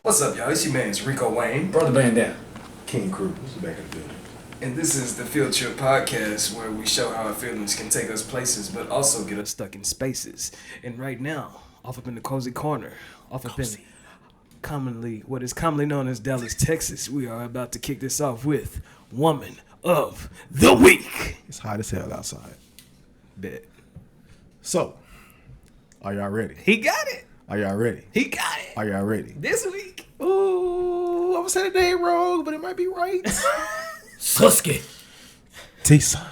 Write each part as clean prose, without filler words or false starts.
What's up, y'all? It's your man, Rico Wayne. Brother Bandana. King Kruzz back in the building. And this is the Feeltrip Podcast, where we show how our feelings can take us places, but also get us stuck in spaces. And right now, off up in the cozy corner, off up in what is commonly known as Dallas, Texas, we are about to kick this off with Woman of the Week. It's hot as hell outside. Bet. So, are y'all ready? He got it. Are y'all ready? He got it. Are y'all ready? This week. Ooh, I'm gonna say the name wrong, but it might be right. Suske. Tessa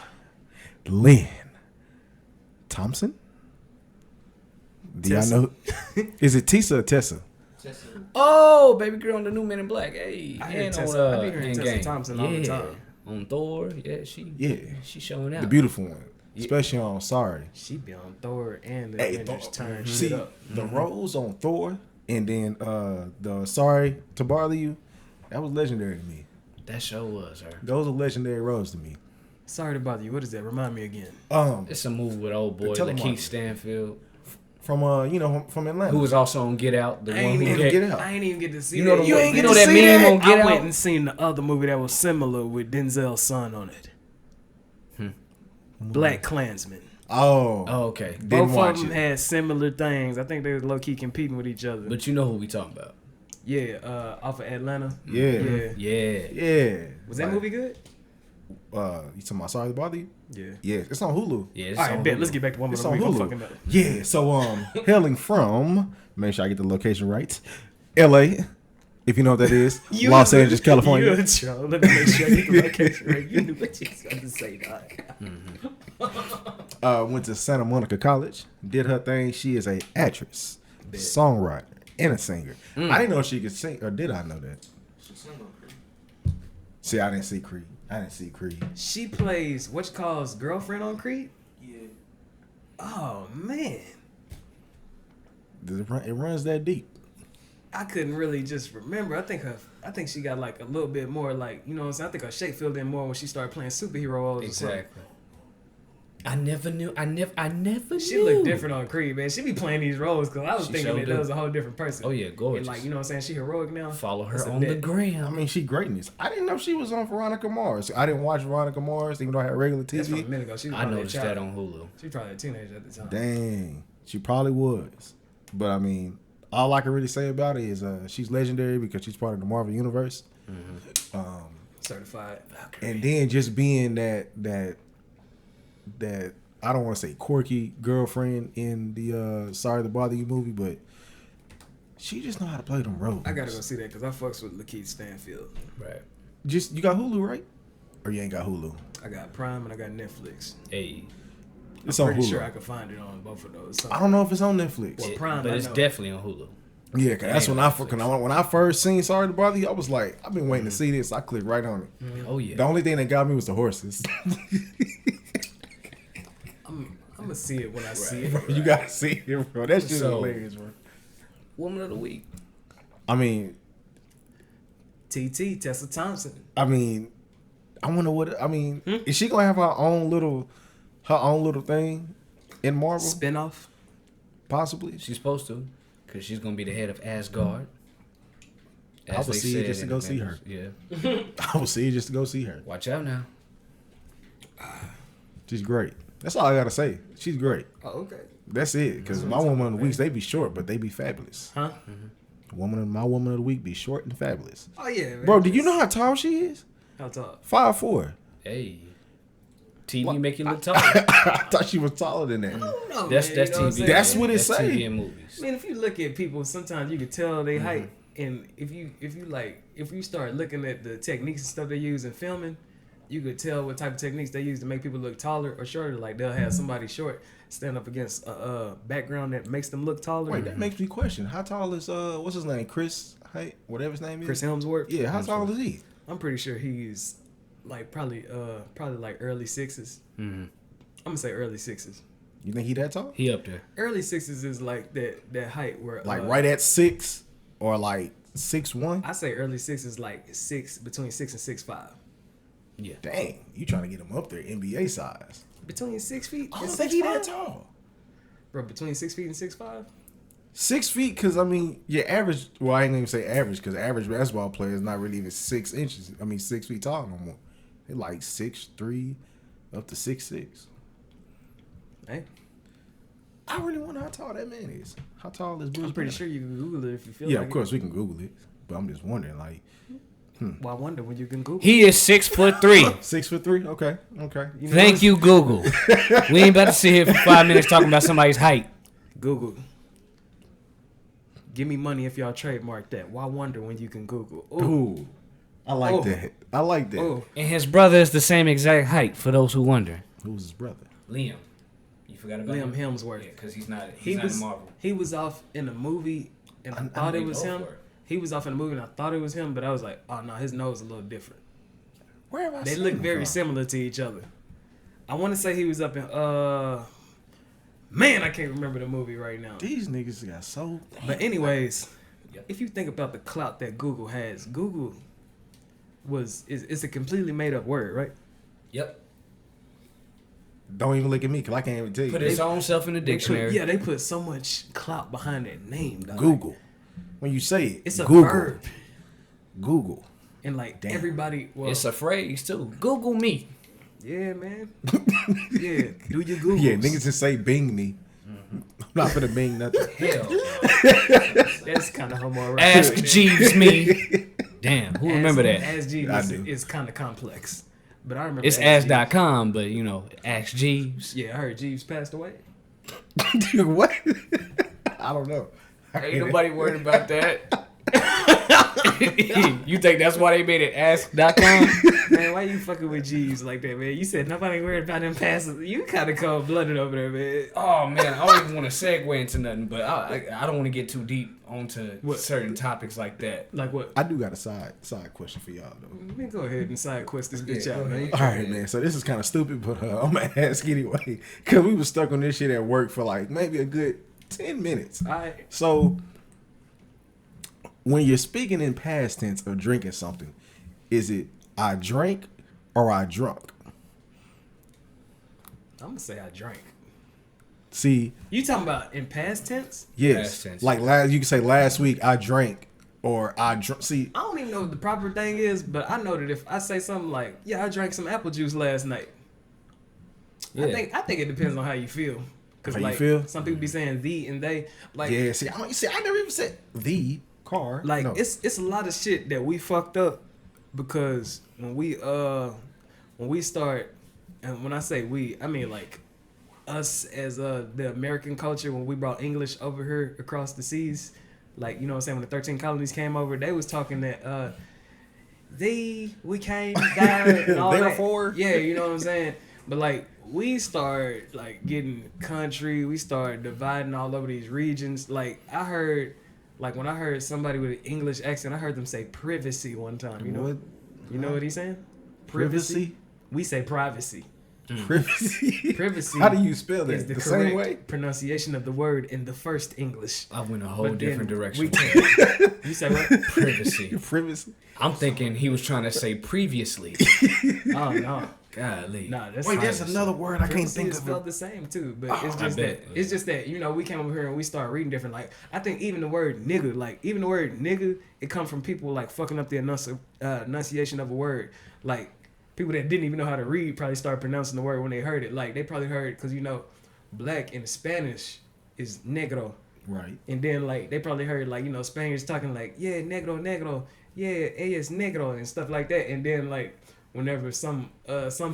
Thompson? Do y'all know? Is it Tessa or Tessa? Oh, baby girl on the new Men in Black. Hey, I hear and Tessa, on I be hearing Tessa Thompson all the time. On Thor, she showing out. The beautiful one. Especially on Sorry. She be on Thor and the Avengers turn shit See, up. the roles on Thor and then the Sorry to Bother You, that was legendary to me. That show was her. Those are legendary roles to me. Sorry to bother you. What is that? Remind me again. It's a movie with old boy Lakeith Stanfield. From from Atlanta. Who was also on Get Out. The I one ain't who even Get Out. I ain't even get to see You know that. the You one- ain't you get know to that see meme that? on Get I Out? went and seen the other movie that was similar with Denzel's son on it. Black Klansman. Oh, okay. Both of them had similar things. I think they was low key competing with each other. But you know who we talking about. Yeah, off of Atlanta. Yeah. Yeah. Was that movie good? You talking about Sorry to Bother You? Yeah. Yeah, it's on Hulu. Yeah, it's All right, on bet. Hulu. Let's get back to Woman It's of the on Week. I'm Hulu. fucking up. Yeah, so hailing from, make sure I get the location right, LA, if you know what that is, Los Angeles, California. You a troll. Let me make sure I get the location right. You knew what you was going to say, dog. Went to Santa Monica College, did her thing. She is a actress, songwriter, and a singer. I didn't know she could sing, or did I know that? See, I didn't see Creed. She plays what you calls girlfriend on Creed? Yeah. Oh, man. It runs that deep. I couldn't really just remember. I think she got like a little bit more like, you know what I'm saying? I think her shape filled in more when she started playing superhero roles. Exactly. I never knew. I never She knew. looked different on Creed, man. She be playing these roles because I was She thinking sure that do. was a whole different person. Oh, yeah, gorgeous. And like, you know what I'm saying? She heroic now. Follow her That's a on the bet. gram. I mean, she greatness. I didn't know she was on Veronica Mars. I didn't watch Veronica Mars, even though I had regular That's from a TV. minute ago. She was I probably noticed a child. that on Hulu. She was probably a teenager at the time. Dang, she probably was. But I mean, all I can really say about it is she's legendary because she's part of the Marvel Universe. Certified. And then just being that I don't want to say quirky girlfriend in the Sorry to Bother You movie, but she just know how to play them roles. I gotta go see that because I fucks with Lakeith Stanfield. Right. Just you got Hulu, right? Or you ain't got Hulu? I got Prime and I got Netflix. Hey. It's I'm on pretty Hulu. sure I could find it on both of those. I don't know if it's on Netflix. Well, Prime, but I it's know. definitely on Hulu. Yeah, cause that's when I first seen Sorry to Bother You, I was like, I've been waiting to see this. I clicked right on it. Oh yeah. The only thing that got me was the horses. I'm gonna see it when I see it. You gotta see it, bro. That's just So- hilarious, bro. Woman of the Week. I mean, Tessa Thompson. I wonder what. Is she gonna have her own little thing in Marvel? Spinoff. Possibly. She's supposed to, because she's gonna be the head of Asgard. I would they see it said just to in go see her. Avengers. Yeah. I would see it just to go see her. Watch out now. She's great. That's all I gotta say. She's great. Oh, okay. That's it. Because my woman of the weeks, they be short, but they be fabulous. Huh? My woman of the week be short and fabulous. Oh yeah, man. Bro, do you know how tall she is? How tall? 5'4". Hey. TV make you look tall. I thought she was taller than that. I don't know, That's man, you know TV. what I'm saying? That's what it That's say. TV and movies. I mean, if you look at people, sometimes you can tell they height, and if you start looking at the techniques and stuff they use in filming, you could tell what type of techniques they use to make people look taller or shorter. Like they'll have somebody short stand up against a background that makes them look taller. Wait, that makes me question. How tall is what's his name? Chris Height, whatever his name is. Chris Hemsworth. Yeah, how tall is he? I'm pretty sure he's like probably like early 6s. Mm-hmm. I'm gonna say early 6s. You think he that tall? He up there. Early 6s is like that height where Like right at 6 or like 6'1"? I say early 6s like between 6 and 6'5". Yeah. Dang, you trying to get him up there NBA size? Between 6 feet I and don't think he that 6'5", tall. bro. Between 6 feet and 6'5". 6 feet, because I mean, your average. Well, I ain't even say average, because average basketball player is not really even 6 inches. I mean, 6 feet tall no more. They're like 6'3", up to 6'6". Hey, I really wonder how tall that man is. How tall is Bruce? I'm pretty Banner? sure you can Google it if you feel Yeah, like of course we can Google it, but I'm just wondering, like, Well, I wonder when you can Google. He is 6'3". 6'3". Okay. You know, Thank you, Google. We ain't about to sit here for 5 minutes talking about somebody's height. Google. Give me money if y'all trademark that. Why wonder when you can Google? Ooh, I like Oh. that. I like that. Oh, And his brother is the same exact height, for those who wonder. Who's his brother? Liam. You forgot about Liam him? Hemsworth. Yeah, because he's not He not was in Marvel. he was off in a movie, and I thought it was him. He was off in a movie, and I thought it was him, but I was like, oh no, his nose is a little different. Where have I They seen look him very from? similar to each other. I want to say he was up in man, I can't remember the movie right now. These niggas got so. But anyways, Yep. if you think about the clout that Google has, Google it's a completely made up word, right? Yep. Don't even look at me, because I can't even tell you. Put his own self in the dictionary. They put so much clout behind that name. Dog. Google. When you say it, It's a Google. verb, Google. and like Damn. everybody. Well, It's a phrase, too. Google me. yeah, man. Yeah, do your Googles. Yeah, niggas just say Bing me. I'm not gonna Bing nothing. Hell. That's kind of homoerotic. Ask Jeeves me. Damn, who remember that? Ask Jeeves I do. is kind of complex, but I remember. It's Ask Jeeves. ask.com, but you know, Ask Jeeves. Yeah, I heard Jeeves passed away. What? I don't know. Ain't nobody worried about that. You think that's why they made it ask.com? Man, why you fucking with Jeeves like that, man? You said nobody worried about them passing. You kind of cold-blooded over there, man. Oh man, I don't even want to segue into nothing, but I don't want to get too deep onto certain topics like that. Like what? I do got a side question for y'all though. Let me go ahead and side quest this bitch Yeah, out, go man. ahead. All right, man. So this is kind of stupid, but I'm gonna ask anyway, cause we was stuck on this shit at work for like maybe a good 10 minutes. All right. So when you're speaking in past tense of drinking something, is it I drank or I drunk? I'm gonna say I drank. See, You talking about in past tense? yes, Past tense. like you can say last week I drank or I drunk. See, I don't even know what the proper thing is, but I know that if I say something like, "Yeah, I drank some apple juice last night," Yeah. I think it depends on how you feel. Cause How you like feel? some people be saying "the" and "they." Like, yeah. See, I never even said the car. like no. it's a lot of shit that we fucked up because when we start, and when I say we, I mean like us as the American culture when we brought English over here across the seas. Like, you know what I'm saying, when the 13 colonies came over, they was talking that we came down and all that. Therefore. Yeah, you know what I'm saying? But like we start like getting country, we start dividing all over these regions. Like I heard, like when I heard somebody with an English accent, I heard them say privacy one time. You know What? You know what he's saying? Privacy? We say privacy. Privacy. Privacy. How do you spell Is that? the The same way? correct pronunciation of the word in the first English. I went a whole But then different direction. we can't. You say what? Privacy. Privacy. I'm thinking he was trying to say previously. Oh no. Golly. Nah, that's Wait, there's privacy. another word I can't Privacy think is of. spelled the same too, but it's I just that bet. it's just that, you know, we came over here and we started reading different. Like I think even the word nigga, like even the word nigga, it comes from people like fucking up the enunciation of a word. Like people that didn't even know how to read probably started pronouncing the word when they heard it. Like they probably heard, because you know, black in Spanish is negro. Right. And then like they probably heard like, you know, Spaniards talking like, yeah, negro, yeah, ella es negro and stuff like that. And then like whenever some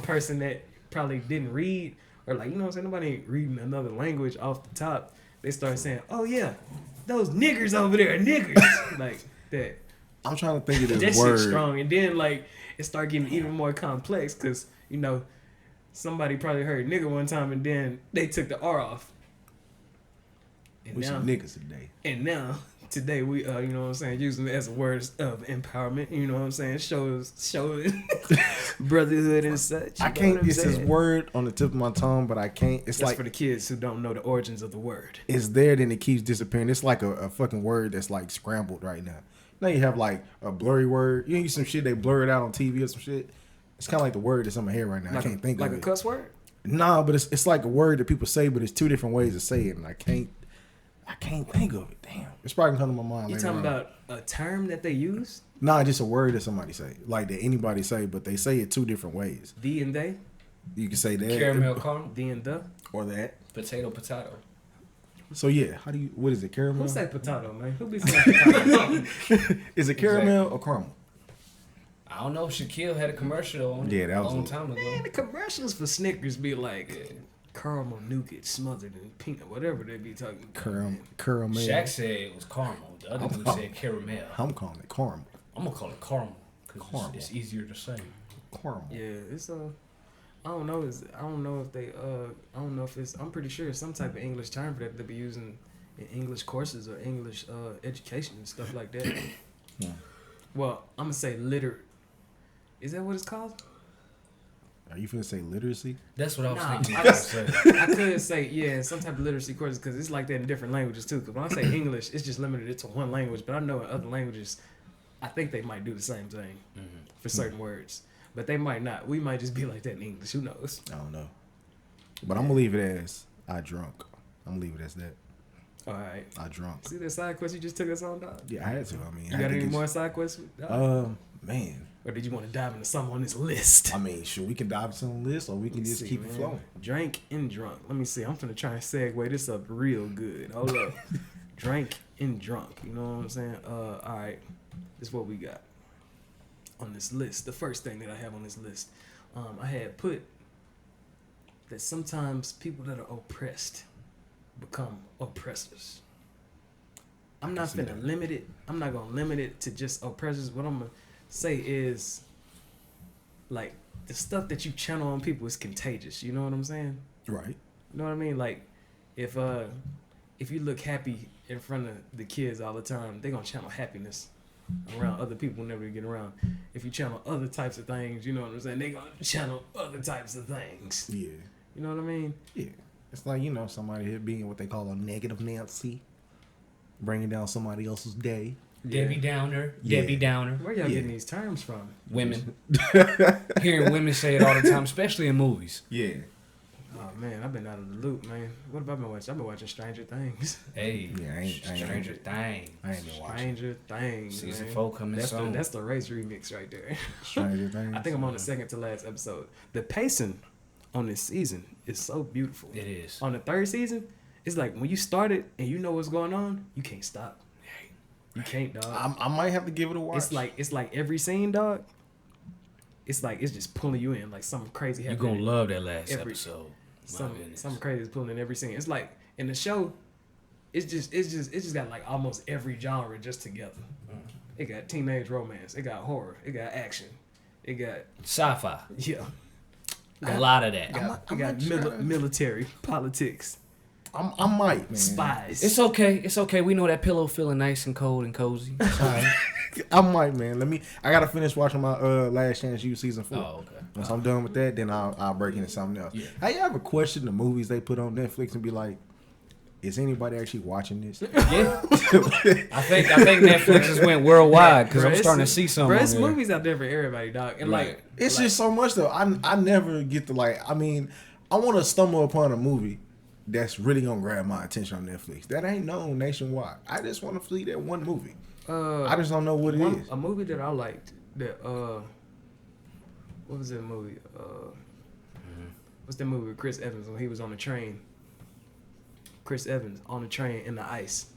person that probably didn't read, or like, you know what I'm saying, nobody ain't reading another language off the top, they start saying, oh yeah, those niggers over there are niggers. Like that. I'm trying to think of That this shit's word. strong. And then like it started getting even more complex because, you know, somebody probably heard nigga one time and then they took the R off. And We now, some niggas today. and now today we you know what I'm saying, using it as a word of empowerment, you know what I'm saying, shows brotherhood and such. I you know can't. what I'm It's this saying? word on the tip of my tongue, but I can't. It's That's like for the kids who don't know the origins of the word. it's there, then it keeps disappearing. It's like a fucking word that's like scrambled right now. Now you have like a blurry word. You know, some shit they blur it out on TV or some shit. It's kind of like the word that's in my head right now. Like I can't think like of a it. cuss word. Nah, but it's like a word that people say, but it's two different ways to say it, and I I can't think of it. Damn. It's probably gonna come to my mind. You talking about a term that they use? Nah, just a word that somebody say. Like that anybody say, but they say it two different ways. The and they? You can say that. Caramel caramel. The and the? Or that. Potato. So yeah, what is it, caramel? Who say potato, man? Who be saying potato? Is it caramel or caramel? I don't know. Shaquille had a commercial on Yeah, that a was long time ago. Man, the commercials for Snickers be like caramel nougat smothered in peanut, whatever they be talking about. Caramel. Shaq said it was caramel. The other dude said caramel. I'm calling it caramel. I'm gonna call it caramel because it's easier to say. Caramel. Yeah, it's I don't know. I don't know if they. I don't know if it's. I'm pretty sure it's some type of English term for that they be using in English courses or English education and stuff like that. Yeah. Well, I'm gonna say Is that what it's called? Are you finna say literacy? That's what I was thinking. I could say some type of literacy courses because it's like that in different languages too. Because when I say English, it's just limited to one language. But I know in other languages, I think they might do the same thing for certain words. But they might not. We might just be like that in English. Who knows? I don't know. But I'm gonna leave it as I drunk. I'm gonna leave it as that. All right. I drunk. See that side quest you just took us on, dog? Yeah, I had to. I mean, You got any more side quests? Man. Or did you want to dive into something on this list? I mean, sure, we can dive into the list, or we can just keep it flowing. Drank and drunk. Let me see. I'm finna try and segue this up real good. Hold up. Drank and drunk. You know what I'm saying? All right. This is what we got on this list. The first thing that I have on this list, I had put that sometimes people that are oppressed become oppressors. I'm not finna limit it. I'm not gonna limit it to just oppressors. What I'm gonna say is, like, the stuff that you channel on people is contagious. You know what I'm saying? Right. You know what I mean? Like, if you look happy in front of the kids all the time, they're gonna channel happiness around other people whenever you get around. If you channel other types of things, you know what I'm saying? They're gonna channel other types of things. Yeah. You know what I mean? Yeah. It's like, somebody here being what they call a negative Nancy, bringing down somebody else's day. Debbie Downer. Yeah. Debbie Downer. Where y'all getting these terms from? Women. Hearing women say it all the time, especially in movies. Yeah. Oh man, I've been out of the loop, man. What have I been watching? I've been watching Stranger Things. Hey, Yeah, Stranger Things. I ain't been watching. Stranger Things. Season man. 4 coming soon. That's the race remix right there. Stranger Things. I think I'm on the second to last episode. The pacing on this season is so beautiful. It is. On the third season, it's like when you start it and you know what's going on, you can't stop. You can't, dog. I might have to give it a watch. It's like every scene, dog. It's like it's just pulling you in, like something crazy You're happening. gonna love that last episode. Something crazy is pulling in every scene. It's like in the show, it's just got like almost every genre just together. It got teenage romance, it got horror, it got action, it got Sci-fi. yeah, A lot of that. it got military, politics, I might, man. spies. It's okay. It's okay. We know that pillow feeling nice and cold and cozy. I might, man. I gotta finish watching my Last Chance U season 4. Oh, okay. Once I'm done with that, then I'll break into something else. Yeah. Have you ever questioned the movies they put on Netflix and be like, is anybody actually watching this? Yeah. I think Netflix just went worldwide because I'm starting to see some. It's movies out there for everybody, dog. And like It's just so much though. I never get to I want to stumble upon a movie that's really gonna grab my attention on Netflix. That ain't known nationwide. I just want to flee that one movie. I just don't know what it is. A movie that I liked that what was that movie? What's that movie with Chris Evans when he was on the train? Chris Evans on the train in the ice.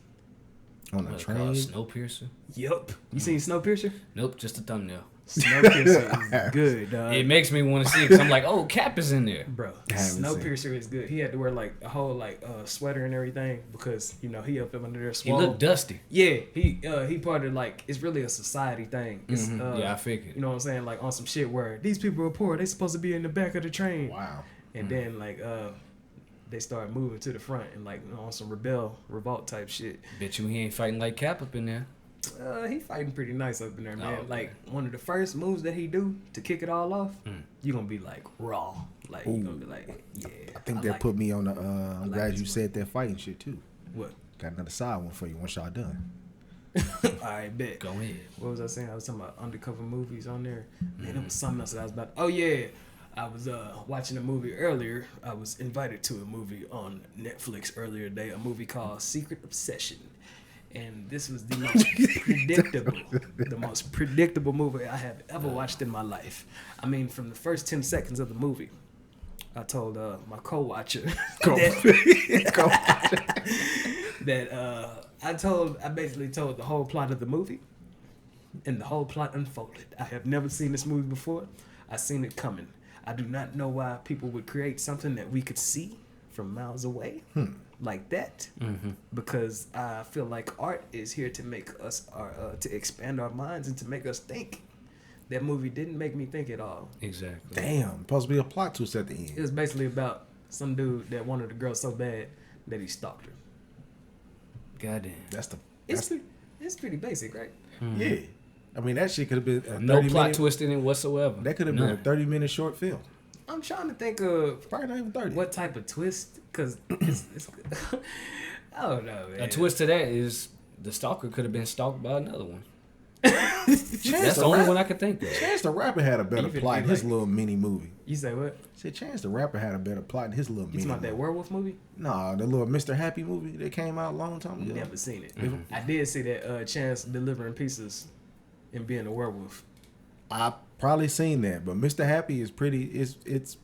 On the train? Snowpiercer? Yup. You seen Snowpiercer? Nope, just a thumbnail. Snowpiercer is good, dog. It makes me want to see it because I'm like, oh, Cap is in there. Bro, Snowpiercer is good. He had to wear like a whole sweater and everything because he up under there He swole. looked dusty. Yeah, he part of it's really a society thing. It's, Yeah, I figured. You know what I'm saying? Like on some shit where these people are poor. They supposed to be in the back of the train. Wow. And then they start moving to the front and on some revolt type shit. Bet you he ain't fighting like Cap up in there. He fighting pretty nice up in there, man. Oh, okay. Like one of the first moves that he do to kick it all off, you gonna be like raw. Like you gonna be like, yeah. I think that put me on the. I'm glad you said that fighting shit too. What? Got another side one for you once y'all done. I bet. Go ahead. What was I saying? I was talking about undercover movies on there. Man, there was something else that I was about. Oh yeah, I was watching a movie earlier. I was invited to a movie on Netflix earlier today, a movie called Secret Obsession. And this was the most predictable movie I have ever watched in my life. I mean, from the first 10 seconds of the movie, I told my co-watcher that I basically told the whole plot of the movie, and the whole plot unfolded. I have never seen this movie before. I seen it coming. I do not know why people would create something that we could see from miles away like that, because I feel like art is here to make us to expand our minds and to make us think. That movie didn't make me think at all. Exactly. Damn, supposed to be a plot twist at the end. It was basically about some dude that wanted the girl so bad that he stalked her. Goddamn. It's pretty basic, right? Yeah. I mean, that shit could have been a no plot twist in it whatsoever. That could have been a 30-minute short film. I'm trying to think of probably not even 30. What type of twist? Because it's I don't know, man. A twist to that is the stalker could have been stalked by another one. That's the only one I could think of. Chance the Rapper had a better plot in his little mini movie. You say what? Said Chance the Rapper had a better plot in his little mini movie. You talking about that werewolf movie? Nah, the little Mr. Happy movie that came out a long time ago. Never seen it. I did see that Chance delivering pieces and being a werewolf. I probably seen that, but Mr. Happy is pretty. It's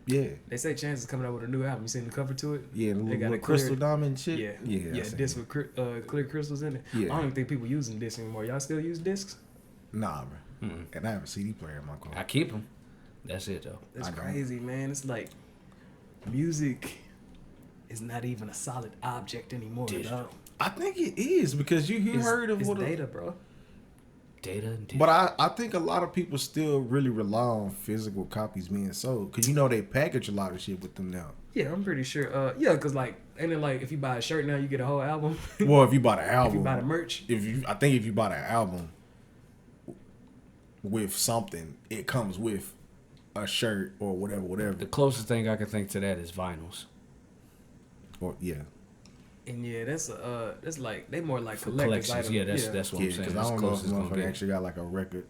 yeah. They say Chance is coming out with a new album. You seen the cover to it? Yeah, the they got little crystal diamond shit. Yeah. Discs with clear crystals in it. Yeah. I don't even think people using discs anymore. Y'all still use discs? Nah, bro. And I have a CD player in my car. I keep them. That's it though. That's crazy, man. It's like music is not even a solid object anymore. I think it is because you heard of what data, bro. Data. But I think a lot of people still really rely on physical copies being sold because they package a lot of shit with them now. Yeah, I'm pretty sure. Because like, ain't it like if you buy a shirt now, you get a whole album? Well, if you bought an album, if you buy the merch, I think if you bought an album with something, it comes with a shirt or whatever. The closest thing I can think to that is vinyls. Or yeah. And yeah, that's like they more like collections. Items. Yeah, that's what I'm saying. Because I don't know if motherfucker actually got like a record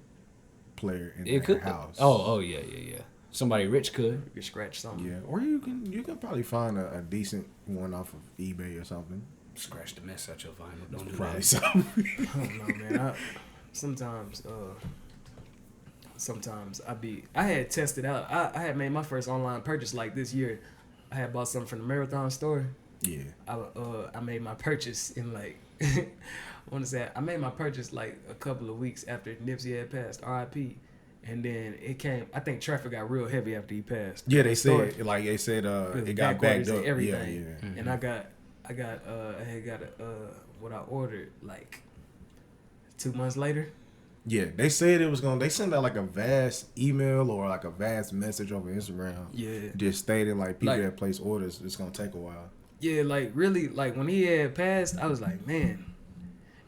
player in their house. Oh yeah. Somebody rich could. You could scratch something. Yeah, or you can probably find a decent one off of eBay or something. Scratch the mess out your vinyl. Don't do probably that. Something. I don't know, man. Sometimes I had tested out. I had made my first online purchase like this year. I had bought something from the Marathon store. Yeah. I made my purchase in like I made my purchase like a couple of weeks after Nipsey had passed, R.I.P. And then it came. I think traffic got real heavy after he passed. Yeah, they said it got backed up. Everything. Yeah. And I had got what I ordered like 2 months later. Yeah, they said it was they sent out like a vast email or like a vast message over Instagram. Yeah. Just stating like people that place orders, it's gonna take a while. Yeah, like really, like when he had passed, I was like, man,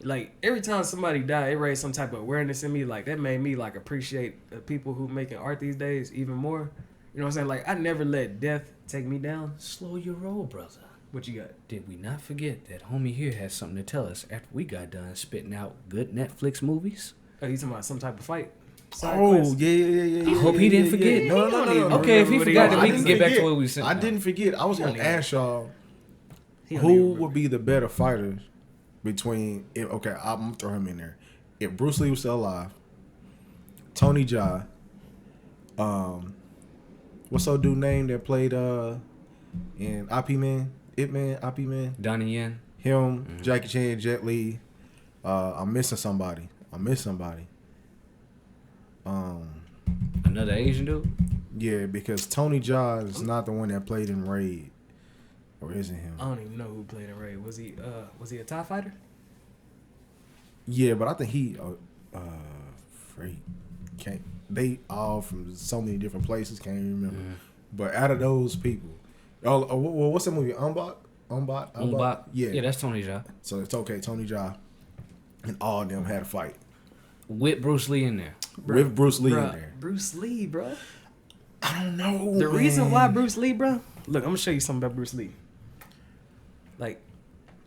like every time somebody died, it raised some type of awareness in me. Like that made me like appreciate the people who making art these days even more. You know what I'm saying? Like I never let death take me down. Slow your roll, brother. What you got? Did we not forget that homie here has something to tell us after we got done spitting out good Netflix movies? Oh, you talking about some type of fight? Yeah. I hope he didn't forget. No. Okay, if he forgot, then we can get back to what we said. I didn't forget. I was gonna ask y'all who would be the better fighters between. I'm gonna throw him in there. If Bruce Lee was still alive, Tony Jaa, what's old dude name that played in IP Man, Donnie Yen, him, Jackie Chan, Jet Li. I'm missing somebody. Another Asian dude? Yeah, because Tony Jaa is not the one that played in Raid. Or is it him? I don't even know who played in Raid. Was he a TIE fighter? Yeah, but I think he they all from so many different places, can't even remember. But out of those people, what's that movie? Umbot? Yeah, that's Tony Jaa. So it's okay, Tony Jaa and all of them had a fight. With Bruce Lee in there. With Bruce Lee in there. Bruce Lee, bro. I don't know. The reason why Bruce Lee, bro. Look, I'm gonna show you something about Bruce Lee.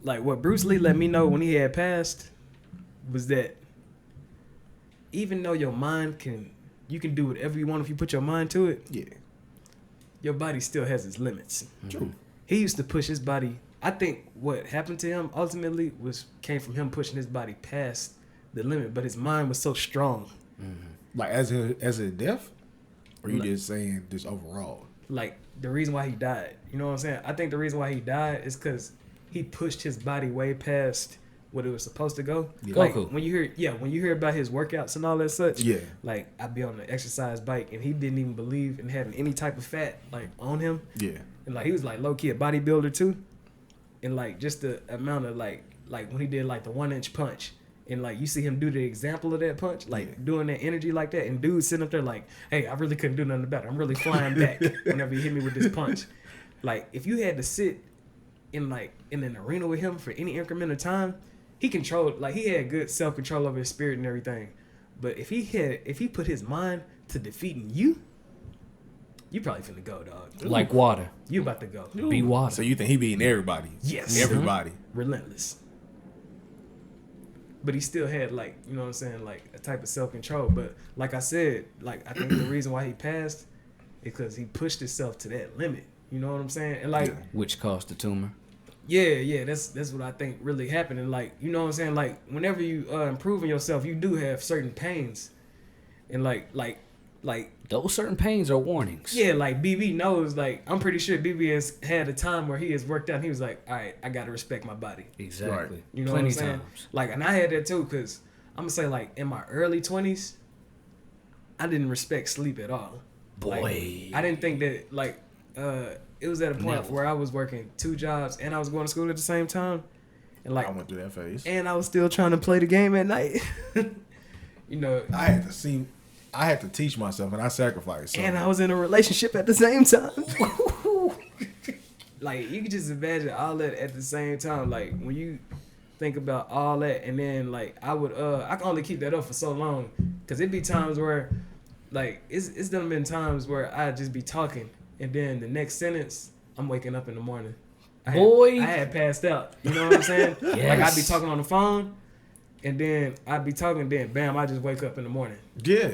Like what Bruce Lee let me know when he had passed was that even though your mind you can do whatever you want if you put your mind to it. Yeah. your body still has its limits. True. He used to push his body. I think what happened to him ultimately came from him pushing his body past the limit, but his mind was so strong. Like as a death, or you just saying just overall? Like the reason why he died. You know what I'm saying? I think the reason why he died is because he pushed his body way past what it was supposed to go. Yeah. Like Goku. when you hear about his workouts and all that such. Yeah. Like I'd be on the exercise bike and he didn't even believe in having any type of fat like on him. Yeah. And like he was like low key a bodybuilder too. And like just the amount of like when he did like the 1-inch punch. And like you see him do the example of that punch, like doing that energy like that, and dude sitting up there like, "Hey, I really couldn't do nothing about it. I'm really flying back whenever he hit me with this punch." Like if you had to sit in an arena with him for any increment of time, he had good self control over his spirit and everything. But if he put his mind to defeating you probably finna go, dog. Like water. You about to go. Be water. So you think he beating everybody? Yes. Everybody. Relentless. But he still had like, you know what I'm saying, like a type of self-control. But like I said, like I think the reason why he passed is because he pushed himself to that limit. You know what I'm saying? And like, Which caused the tumor. yeah, that's what I think really happened. And like, you know what I'm saying? Like whenever you improving yourself, you do have certain pains. And like Those certain pains are warnings. yeah, like BB knows, like I'm pretty sure BB has had a time where he has worked out and he was like, all right, I gotta respect my body. Exactly. Right. You know Plenty what I'm saying? times. Like, and I had that too, because I'm gonna say like in my early 20s, I didn't respect sleep at all. Boy. Like, I didn't think that like it was at a point Never. where I was working 2 jobs and I was going to school at the same time. And like I went through that phase. and I was still trying to play the game at night. You know, I had to teach myself, and I sacrificed. So. and I was in a relationship at the same time. Like you can just imagine all that at the same time. Like when you think about all that, and then like I can only keep that up for so long, cause it'd be times where, like it's done been times where I'd just be talking, and then the next sentence I'm waking up in the morning. I had passed out. You know what I'm saying? Yes. Like I'd be talking on the phone. And then I'd be talking, then bam, I just wake up in the morning. Yeah.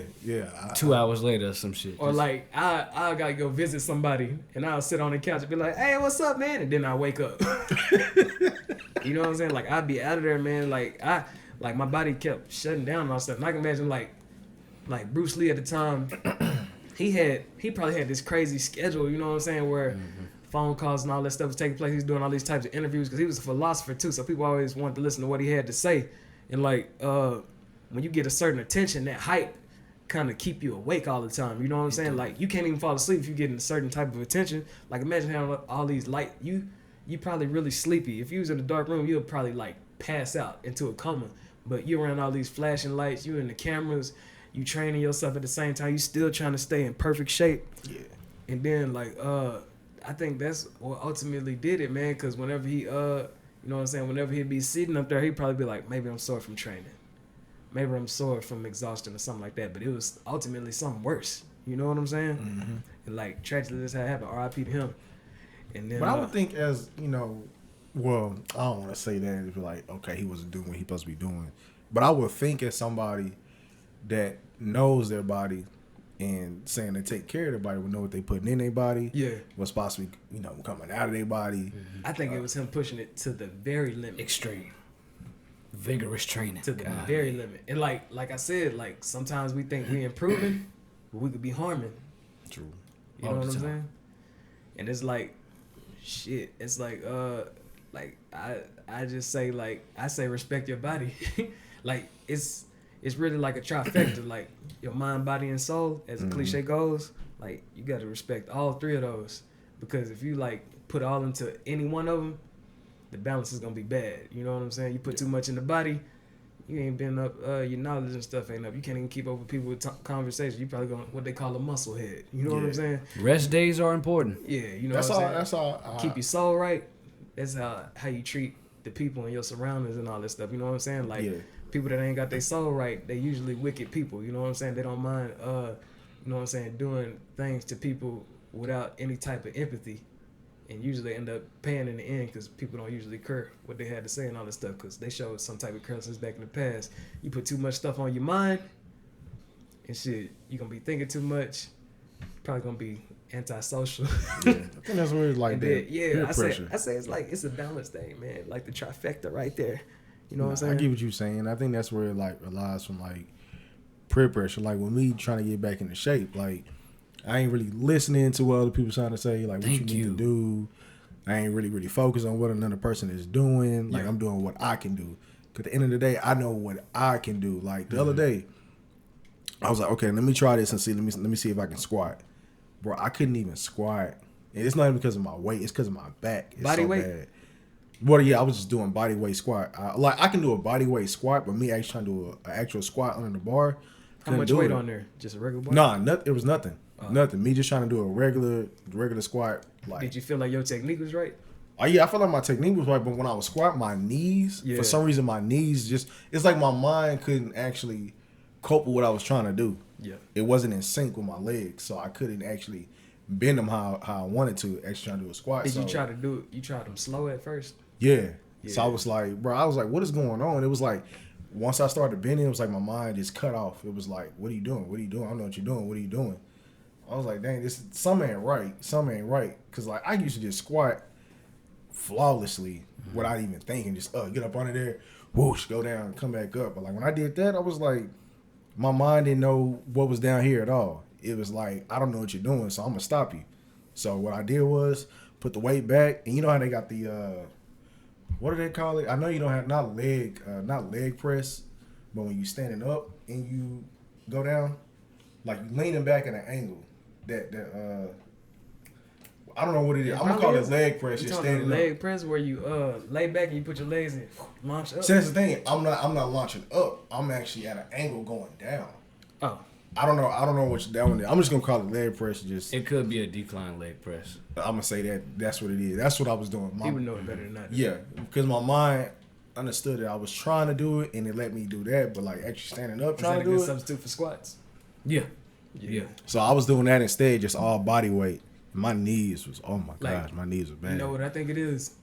2 hours later or some shit. Or like I gotta go visit somebody, and I'll sit on the couch and be like, "Hey, what's up, man?" And then I wake up. You know what I'm saying? Like I'd be out of there, man. Like my body kept shutting down and all stuff. And I can imagine like Bruce Lee at the time, he probably had this crazy schedule. You know what I'm saying? Where phone calls and all that stuff was taking place. He's doing all these types of interviews because he was a philosopher too. So people always wanted to listen to what he had to say. And like when you get a certain attention, that hype kind of keep you awake all the time. You know what I'm saying? Like you can't even fall asleep if you get a certain type of attention. Like imagine having all these light. You probably really sleepy. If you was in a dark room, you'll probably like pass out into a coma. But you around all these flashing lights. You in the cameras. You training yourself at the same time. You still trying to stay in perfect shape. Yeah. And then like I think that's what ultimately did it, man. Because whenever he you know what I'm saying? Whenever he'd be sitting up there, he'd probably be like, maybe I'm sore from training. Maybe I'm sore from exhaustion or something like that. But it was ultimately something worse. You know what I'm saying? Mm-hmm. And like, tragically, this had happened. R.I.P. to him. And then, But I would think as, you know, well, I don't want to say that if you're like, okay, he wasn't doing what he supposed to be doing. But I would think as somebody that knows their body and saying they take care of their body, would know what they putting in their body. Yeah. What's possibly, you know, coming out of their body. I think it was him pushing it to the very limit. Extreme. Vigorous training. To the very limit. And like I said, like sometimes we think we improving, but we could be harming. True. You know what I'm saying? And it's like, shit. It's like I just say like I say respect your body. Like it's really like a trifecta. Like your mind, body, and soul, as the cliche goes. Like you got to respect all 3 of those, because if you like put all into any one of them, the balance is gonna be bad. You know what I'm saying? You put too much in the body, you ain't been up. Your knowledge and stuff ain't up. You can't even keep up with people with conversation. You probably gonna what they call a muscle head. You know what I'm saying? Rest days are important. Yeah, you know That's what I'm all. saying? That's all. Keep your soul right. That's how you treat the people in your surroundings and all that stuff. You know what I'm saying? Like people that ain't got their soul right, they usually wicked people. You know what I'm saying? They don't mind, you know what I'm saying, doing things to people without any type of empathy, and usually end up paying in the end because people don't usually care what they had to say and all that stuff because they showed some type of carelessness back in the past. You put too much stuff on your mind, and shit, you gonna be thinking too much. Probably gonna be antisocial. Yeah, I think that's where it's like that. Yeah, I say it's like it's a balance thing, man. Like the trifecta right there. You know what I'm saying? I get what you're saying. I think that's where it like relies from like peer pressure. Like with me trying to get back into shape, like I ain't really listening to what other people trying to say, like what you need to do. I ain't really focused on what another person is doing. Like I'm doing what I can do. Cause at the end of the day, I know what I can do. Like the other day, I was like, okay, let me try this and see. Let me see if I can squat. Bro, I couldn't even squat. And it's not even because of my weight. It's because of my back. It's body so weight? bad. Well, yeah, I was just doing body weight squat. I can do a body weight squat, but me actually trying to do an actual squat under the bar. How much weight on there? Just a regular bar? Nah, it was nothing. Nothing. Me just trying to do a regular squat. Like, did you feel like your technique was right? Oh yeah, I felt like my technique was right, but when I was squatting, my knees, for some reason, my knees it's like my mind couldn't actually cope with what I was trying to do. Yeah. It wasn't in sync with my legs, so I couldn't actually bend them how I wanted to, actually trying to do a squat. Did you try to do it? You tried them slow at first? Yeah. So I was like, bro, what is going on? It was like, once I started bending, it was like my mind just cut off. It was like, what are you doing? What are you doing? I don't know what you're doing. What are you doing? I was like, dang, something ain't right. Because like I used to just squat flawlessly without even thinking, just get up under there, whoosh, go down, come back up. But like when I did that, I was like, my mind didn't know what was down here at all. It was like, I don't know what you're doing, so I'm gonna stop you. So what I did was put the weight back, and you know how they got the what do they call it? I know you don't have not leg press, but when you standing up and you go down, like you leaning back at an angle. That I don't know what it is. I'm gonna call it leg press. You're standing leg up. press where you lay back and you put your legs in, launch up. See, that's the thing. I'm not launching up. I'm actually at an angle going down. Oh. I don't know what that one is. I'm just gonna call it leg press. It could be a decline leg press. I'm gonna say that's what it is. That's what I was doing. You would know it better than I do. Yeah, because my mind understood that I was trying to do it, and it let me do that. But like actually standing up, trying to do it. Is that a good substitute for squats? Yeah. So I was doing that instead, just all body weight. My knees was gosh, my knees were bad. You know what I think it is?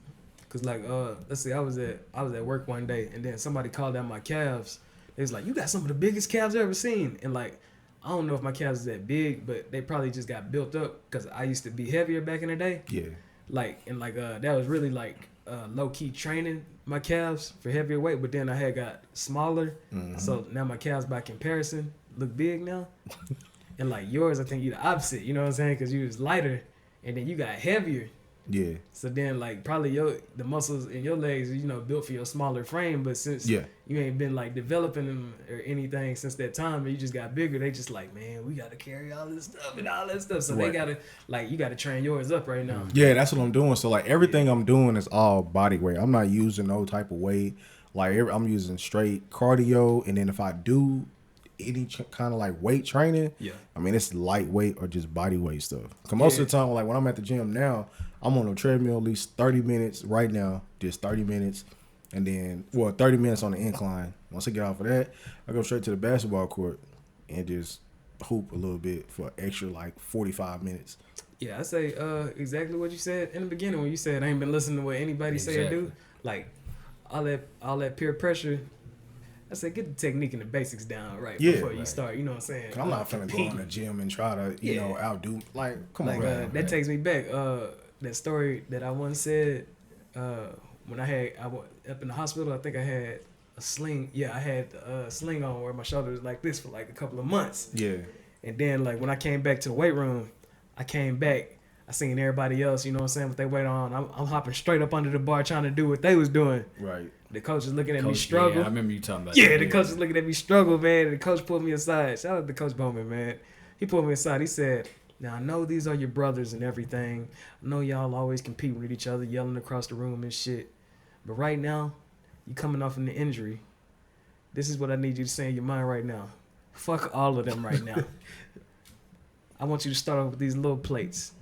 Cause like let's see, I was at work one day and then somebody called out my calves. They was like, "You got some of the biggest calves I've ever seen." And like, I don't know if my calves is that big, but they probably just got built up because I used to be heavier back in the day. Yeah. Like and like that was really like low key training my calves for heavier weight, but then I had got smaller, so now my calves by comparison look big now. And like yours, I think you the opposite. You know what I'm saying? Because you was lighter, and then you got heavier. Yeah. So then, like, probably the muscles in your legs, built for your smaller frame. But since you ain't been like developing them or anything since that time, and you just got bigger, they just like, man, we gotta carry all this stuff and all that stuff. So they gotta you gotta train yours up right now. Yeah, that's what I'm doing. So like everything I'm doing is all body weight. I'm not using no type of weight. Like I'm using straight cardio, and then if I do any kind of like weight training, I mean it's lightweight or just body weight stuff. Cause most of the time, like when I'm at the gym now, I'm on a treadmill at least 30 minutes right now, just 30 minutes, and then 30 minutes on the incline. Once I get off of that, I go straight to the basketball court and just hoop a little bit for extra like 45 minutes. Yeah, I say exactly what you said in the beginning when you said I ain't been listening to what anybody say or do. Like all that peer pressure. I said, get the technique and the basics down before you start. You know what I'm saying? I'm not finna go in the gym and try to, outdo. Like, come on, man. That takes me back. That story that I once said when I went up in the hospital. I think I had a sling. Yeah, I had a sling on where my shoulder was like this for like a couple of months. Yeah. And then like when I came back to the weight room, I seen everybody else. You know what I'm saying? With their weight on, I'm hopping straight up under the bar trying to do what they was doing. Right. The coach is looking at me struggle. Yeah, I remember you talking about that. Yeah, the coach is looking at me struggle, man. And the coach pulled me aside. Shout out to Coach Bowman, man. He pulled me aside. He said, "Now, I know these are your brothers and everything. I know y'all always competing with each other, yelling across the room and shit. But right now, you coming off an injury. This is what I need you to say in your mind right now. Fuck all of them right now. I want you to start off with these little plates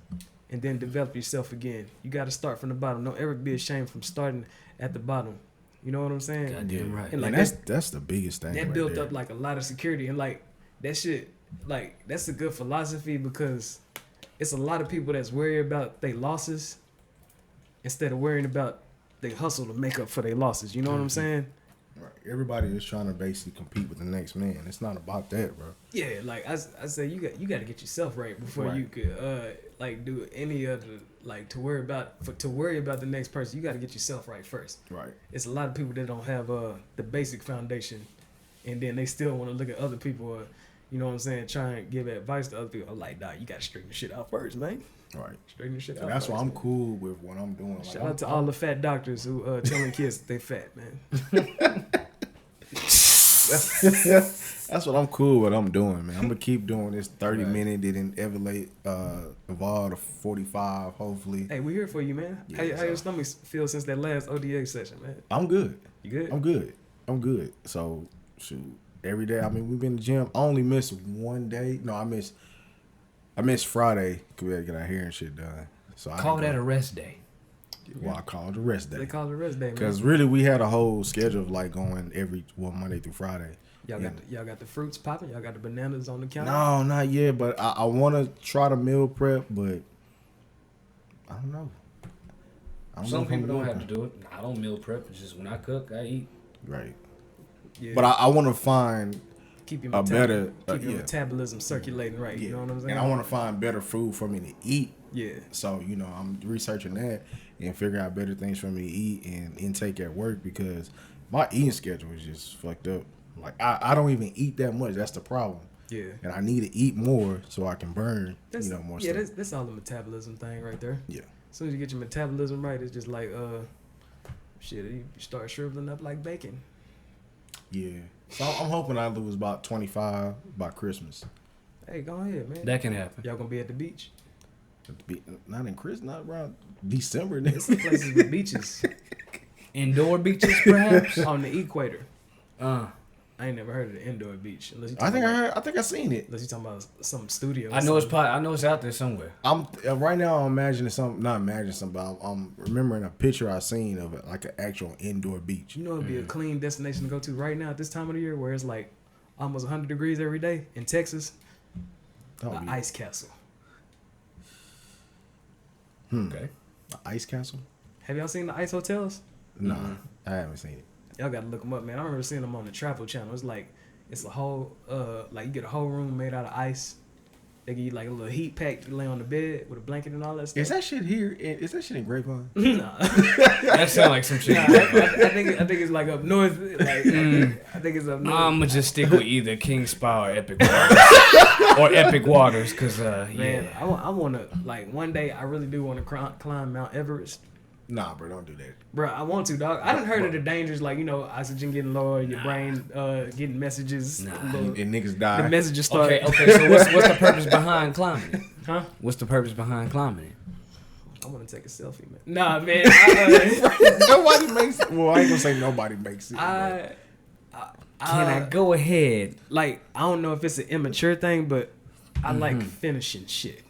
and then develop yourself again. You got to start from the bottom. Don't ever be ashamed from starting at the bottom. You know what I'm saying? Goddamn right. And like that's the biggest thing. That built up like a lot of security, and like that shit, like that's a good philosophy because it's a lot of people that's worried about their losses instead of worrying about they hustle to make up for their losses. You know what I'm saying? Right. Everybody is trying to basically compete with the next man. It's not about that, bro. Yeah, like I say, you got to get yourself right before you could like do any other like to worry about the next person. You got to get yourself right first. Right. It's a lot of people that don't have the basic foundation, and then they still want to look at other people. You know what I'm saying? Try and give advice to other people. I'm like, nah, you got to straighten the shit out first, man. Right. Straighten the shit out. And that's first, why I'm man. cool with what I'm doing. Like, Shout out to all the fat doctors who telling kids that they fat, man. That's what I'm cool with. I'm doing, man. I'm gonna keep doing this 30-minute. Didn't evolve to 45. Hopefully. Hey, we here for you, man. Yeah, how your stomach feel since that last ODA session, man? I'm good. You good? I'm good. So shoot, every day. I mean, we've been in the gym. I only missed one day. No, I missed Friday because we had to get our hair and shit done. So Call that a rest day. Well, I call it a rest day. They call it a rest day, man. Because really, we had a whole schedule of like going Monday through Friday. Y'all got the fruits popping. Y'all got the bananas on the counter. No, not yet. But I want to try to meal prep, but I don't know. Some people don't have to do it. I don't meal prep. It's just when I cook, I eat. Right. Yeah. But I want to find keep your your metabolism circulating right. Yeah. You know what I'm saying? And I want to find better food for me to eat. Yeah. So, I'm researching that and figuring out better things for me to eat and intake at work because my eating schedule is just fucked up. Like, I don't even eat that much. That's the problem. Yeah. And I need to eat more so I can burn, more stuff. Yeah, that's all the metabolism thing right there. Yeah. As soon as you get your metabolism right, it's just like, you start shriveling up like bacon. Yeah. So I'm hoping I lose about 25 by Christmas. Hey, go ahead, man. That can happen. Y'all gonna be at the beach? Not in Christmas, not around December. There's some places with beaches. Indoor beaches, perhaps? On the equator. I ain't never heard of the indoor beach. Unless you I think I seen it. Unless you talking about some studio. I know it's out there somewhere. I'm right now. I'm imagining something. Not imagining something. But I'm remembering a picture I seen of it, like an actual indoor beach. You know, it'd be a clean destination to go to right now at this time of the year, where it's like almost 100 degrees every day in Texas. An ice castle. Okay. An ice castle. Have y'all seen the ice hotels? No, I haven't seen it. Y'all gotta look them up, man. I remember seeing them on the Travel Channel. It's a whole like you get a whole room made out of ice. They give you like a little heat pack to lay on the bed with a blanket and all that stuff. Is that shit here? Is that shit in Grapevine? Nah. That sounds like some shit. Nah, I think it's like up north. Like, I think it's up north. I'ma just stick with either King Spa or Epic Waters, or Epic Waters, cause man, I want to like one day. I really do want to climb Mount Everest. Nah, bro, don't do that. Bro, I want to, dog. I done heard of the dangers, like, oxygen getting lower, your brain getting messages. And niggas die. The messages start. Okay. So what's the purpose behind climbing it? Huh? What's the purpose behind climbing it? I want to take a selfie, man. Nah, man. Nobody makes it. Well, I ain't gonna say nobody makes it. Can I go ahead? Like, I don't know if it's an immature thing, but I like finishing shit.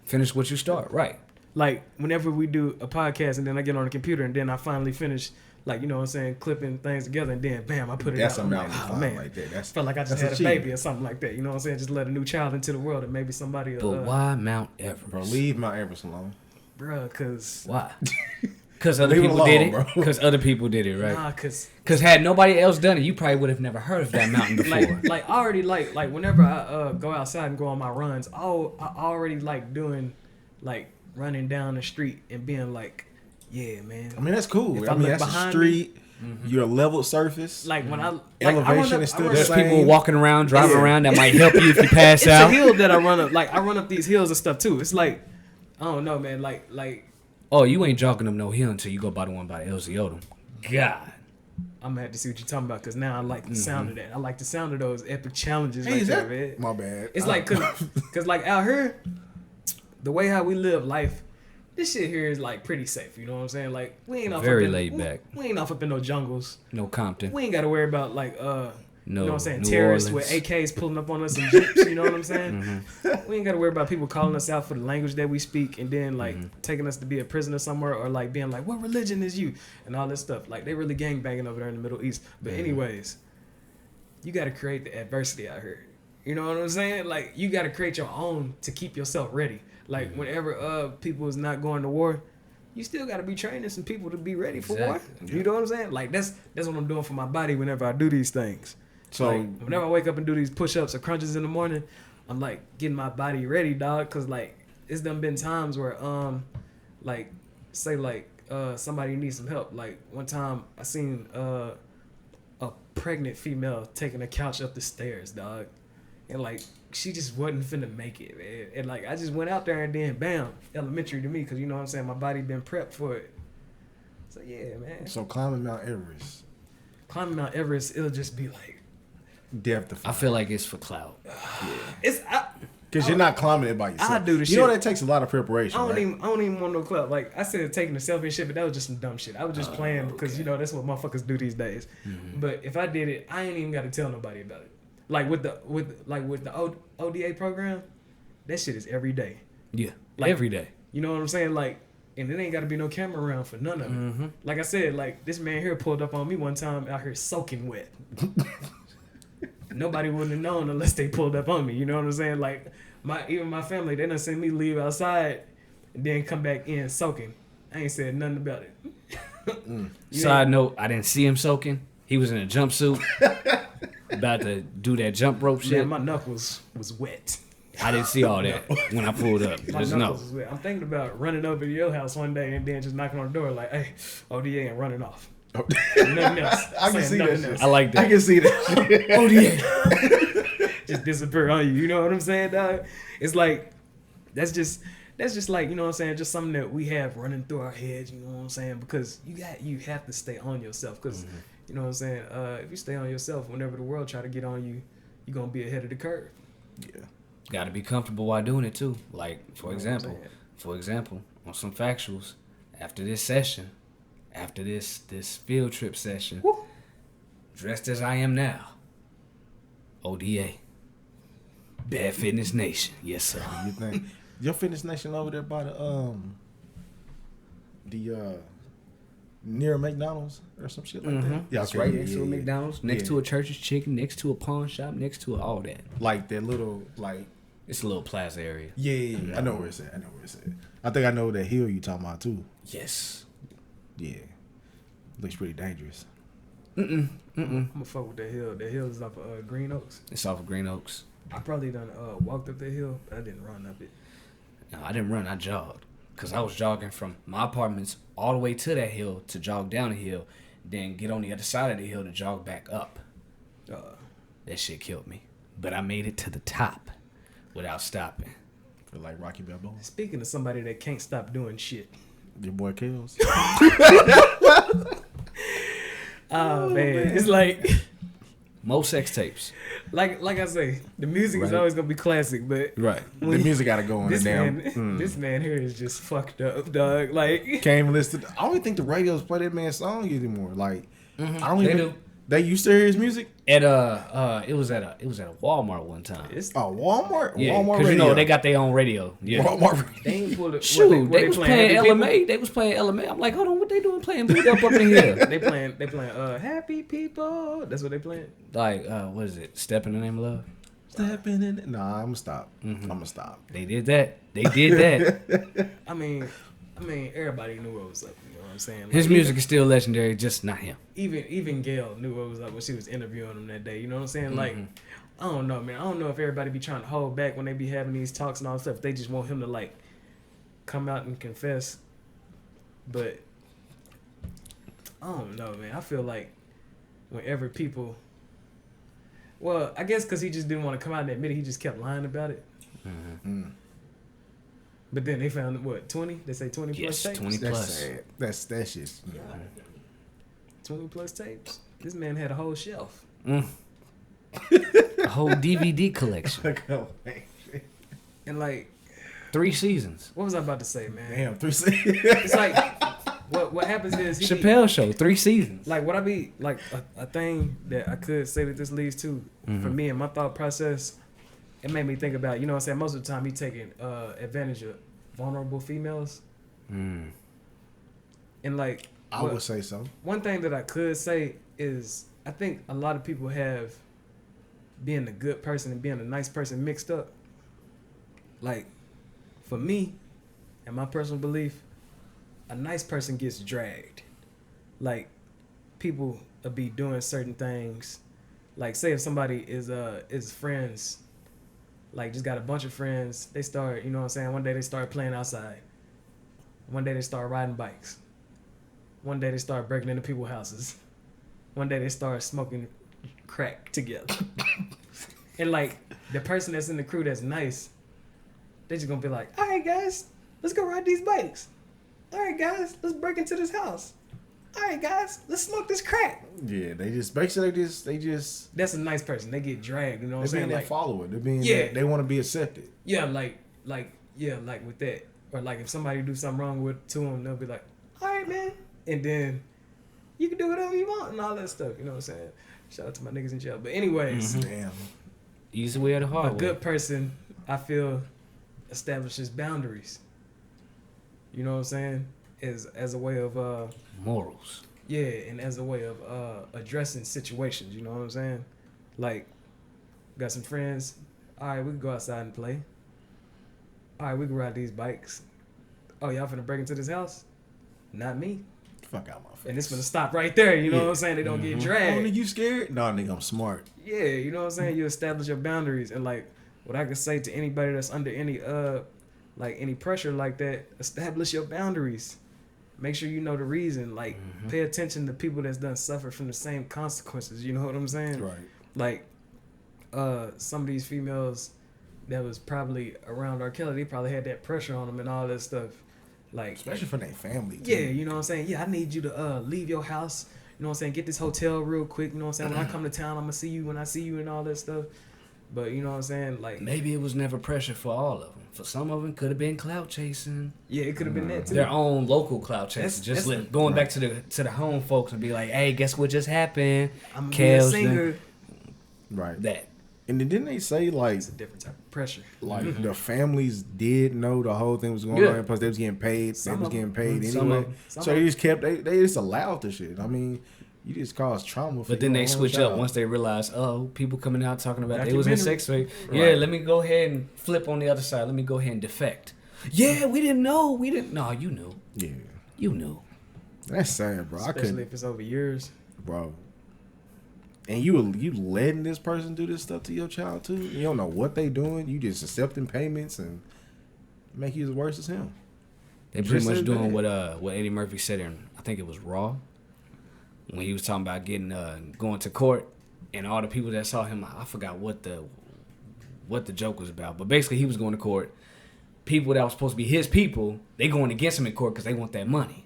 Finish what you start, right? Like, whenever we do a podcast and then I get on the computer and then I finally finish, like, you know what I'm saying, clipping things together and then, bam, I put it that's out. a I'm like, mountain man. right there. Felt like I just had a baby or something like that. You know what I'm saying? Just let a new child into the world and maybe somebody... But why Mount Everest? Bro, leave Mount Everest alone. Bruh, because... Why? Because other people did it? Because other people did it, right? Nah, because had nobody else done it, you probably would have never heard of that mountain before. like already, like whenever I go outside and go on my runs, I already like doing, like, running down the street and being like, yeah, man. I mean, that's cool. If I mean, that's a street. Mm-hmm. You're a level surface. Like when I elevation is still the There's same. people walking around, driving around that might help you if you pass it's out. a hill that I run up. Like I run up these hills and stuff too. It's like, I don't know, man. Like. Oh, you ain't jogging up no hill until you go by the one by LZ Odom. God. I'm gonna have to see what you're talking about because now I like the sound of that. I like the sound of those epic challenges Hey, right is there, that? man. My bad. It's like, cause like out here, the way how we live life, this shit here is like pretty safe. You know what I'm saying? Like we ain't off Very up in, laid back. We ain't off up in no jungles. No Compton. We ain't got to worry about like you know what I'm saying, New terrorists Orleans. with AKs pulling up on us in jeeps. You know what I'm saying? We ain't got to worry about people calling us out for the language that we speak and then like taking us to be a prisoner somewhere or like being like, what religion is you? And all this stuff. Like they really gangbanging over there in the Middle East. But anyways, you got to create the adversity out here. You know what I'm saying? Like you got to create your own to keep yourself ready. Like whenever people is not going to war, you still got to be training some people to be ready for war. You know what I'm saying? Like that's what I'm doing for my body whenever I do these things. So like, whenever I wake up and do these push-ups or crunches in the morning, I'm like getting my body ready, dog. Cause like it's done been times where like say like somebody needs some help. Like one time I seen a pregnant female taking a couch up the stairs, dog, and like she just wasn't finna make it, man. And like I just went out there and then bam, elementary to me, cause you know what I'm saying, my body been prepped for it. So yeah, man. So climbing Mount Everest. Climbing Mount Everest, it'll just be like death defying. I feel like it's for clout. It's because you're not climbing it by yourself. I do the shit. You know that takes a lot of preparation. I don't even want no club. Like I said, taking the selfie and shit, but that was just some dumb shit. I was just playing because you know that's what motherfuckers do these days. Mm-hmm. But if I did it, I ain't even got to tell nobody about it. Like with the ODA program, that shit is every day. Yeah, like, every day. You know what I'm saying? Like, and it ain't got to be no camera around for none of it. Mm-hmm. Like I said, like this man here pulled up on me one time out here soaking wet. Nobody wouldn't have known unless they pulled up on me. You know what I'm saying? Like even my family, they done seen me leave outside and then come back in soaking. I ain't said nothing about it. Side note, I didn't see him soaking. He was in a jumpsuit, about to do that jump rope shit. Yeah, my knuckles was wet. I didn't see all that when I pulled up. My knuckles was wet. I'm thinking about running over to your house one day and then just knocking on the door like, hey, ODA, and running off. Nothing else. I can see that shit. I like that. I can see that. ODA. Just disappear on you. You know what I'm saying, dog? It's like that's just like, you know what I'm saying, just something that we have running through our heads, you know what I'm saying? Because you have to stay on yourself. Because you know what I'm saying, if you stay on yourself, whenever the world try to get on you, you're gonna be ahead of the curve. Yeah. Got to be comfortable while doing it too. Like for example, on some factuals, after this session, after this field trip session, dressed as I am now, ODA, Bad Fitness Nation, yes sir. You think your Fitness Nation over there by the near McDonald's or some shit like that? Yeah, it's right next to a McDonald's, next to a Church's Chicken, next to a pawn shop, next to all that. Like that little it's a little plaza area. Yeah. I know where it's at. I think I know that hill you talking about too. Yes. Yeah. Looks pretty dangerous. I'm gonna fuck with that hill. That hill is off of Green Oaks. It's off of Green Oaks. I probably done walked up that hill, but I didn't run up it. No, I didn't run. I jogged. Because I was jogging from my apartments all the way to that hill to jog down the hill, then get on the other side of the hill to jog back up. That shit killed me. But I made it to the top without stopping. Feel like Rocky Balboa. Speaking of somebody that can't stop doing shit. Your boy Kills. Oh, man. It's like... Most sex tapes. Like I say, the music is always gonna be classic, but right, the music gotta go on this the damn. Man, this man here is just fucked up, dog. Like can't even listen. I don't even think the radios play that man's song anymore. Like I don't even. Do. They used to hear his music. At it was at a Walmart one time. Walmart. Yeah, Walmart because radio. you know they got their own radio. Yeah. Walmart. They ain't pulled it. Shoot, they was playing LMA. They was playing LMA. I'm like, hold on, what they doing playing beat up in here? They playing Happy People. That's what they playing. Like what is it? Step in the Name of Love. Stepping in. Nah, I'm gonna stop. I'm gonna stop. They did that. They did that. I mean, everybody knew what was up. You know what I'm saying? Like, his music is still legendary, just not him. Even Gail knew what was up when she was interviewing him that day. You know what I'm saying? Like, I don't know, man. I don't know if everybody be trying to hold back when they be having these talks and all stuff. They just want him to like come out and confess. But I don't know, man. I feel like whenever people, well, I guess because he just didn't want to come out and admit it, he just kept lying about it. But then they found what 20? They say 20 plus tapes. 20 plus. That's shit. 20 plus tapes. This man had a whole shelf. A whole DVD collection. And like 3 seasons. What was I about to say, man? Damn, 3 seasons. It's like what happens is Chappelle Show, 3 seasons. Like what I be like a thing that I could say that this leads to for me and my thought process. It made me think about, you know what I'm saying, most of the time he taking advantage of vulnerable females. And like I would say so. One thing that I could say is I think a lot of people have being a good person and being a nice person mixed up. Like for me and my personal belief, a nice person gets dragged. Like, people will be doing certain things. Like, say if somebody is friends, like, just got a bunch of friends, they start, you know what I'm saying, one day they start playing outside. One day they start riding bikes. One day they start breaking into people's houses. One day they start smoking crack together. And, like, the person that's in the crew that's nice, they just gonna be like, all right, guys, let's go ride these bikes. All right, guys, let's break into this house. All right, guys, let's smoke this crack. Yeah, they just basically they just. That's a nice person. They get dragged. You know what I'm saying? They're being Like, that follower. They're being. Yeah. They want to be accepted. yeah, like with that, or like if somebody do something wrong to them, they'll be like, all right, man, and then you can do whatever you want and all that stuff. You know what I'm saying? Shout out to my niggas in jail. But anyways, Damn. Easy way or the hard a way. good person, I feel, establishes boundaries. You know what I'm saying? As a way of Morals. yeah, and as a way of addressing situations. You know what I'm saying? Like, got some friends. All right, we can go outside and play. All right, we can ride these bikes. Oh, y'all finna break into this house? Not me. Fuck out my face. And it's gonna stop right there. You know what I'm saying? They don't get Oh, dragged. nigga, you scared? No, nigga, I'm smart. Yeah, you know what I'm saying? You establish your boundaries, and like what I could say to anybody that's under any pressure like that, establish your boundaries. Make sure you know the reason. Like, pay attention to people that's done suffer from the same consequences. You know what I'm saying? Right. Like, some of these females that was probably around R. Kelly, they probably had that pressure on them and all that stuff. Like, Especially for their family. Too. yeah, you know what I'm saying? Yeah, I need you to leave your house. You know what I'm saying? Get this hotel real quick. You know what I'm saying? When I come to town, I'm going to see you when I see you and all that stuff. But you know what I'm saying? Like, Maybe it was never pressure for all of them. For some of them, could have been clout chasing. yeah, it could have been that too. Their own local clout chasing. Going back to the home folks and be like, hey, guess what just happened? I'm going to be a Kels singer. Right. That. And then didn't they say like It's a different type of pressure. like the families did know the whole thing was going Yeah. on, plus they was getting paid. Some they was of getting them. paid Some anyway. of So them. they just kept they just allowed the shit. I mean, you just caused trauma. For But then your they own switch up child. once they realize, oh, people coming out talking about they was in Documentary. sex rape. Right. Yeah, let me go ahead and flip on the other side. Let me go ahead and defect. Yeah, we didn't know. We didn't. No, you knew. Yeah, You knew. that's sad, bro. I Especially couldn't, if it's over years. bro. And you letting this person do this stuff to your child too? You don't know what they doing. You just accepting payments and make you as worse as him. They pretty Just much as doing bad. what Eddie Murphy said in, I think it was Raw, when he was talking about getting going to court, and all the people that saw him, I forgot what the joke was about, but basically he was going to court. People that was supposed to be his people, they going against him in court because they want that money.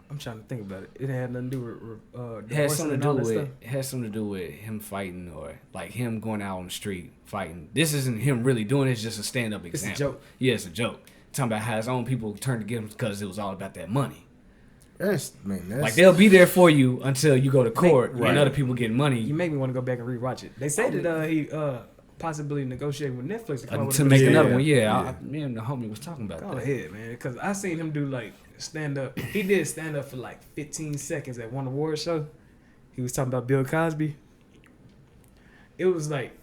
I'm trying to think about it. It had nothing to do with It had divorcing something to and do all that with stuff. it had something to do with him fighting, or like him going out on the street fighting. This isn't him really doing it. It's just a stand up It's example. a joke. Yeah, it's a joke. Talking about how his own people turned to get him because it was all about that money. That's Like they'll be there for you until you go to court Right. and other people get money You make me want to go back and rewatch it. They say that he possibly negotiated with Netflix to come up with to a make Yeah. another one. Yeah. Yeah, me and the homie was talking about Go that. ahead, man. Because I seen him do like stand up. He did stand up for like 15 seconds at one award show. He was talking about Bill Cosby. It was like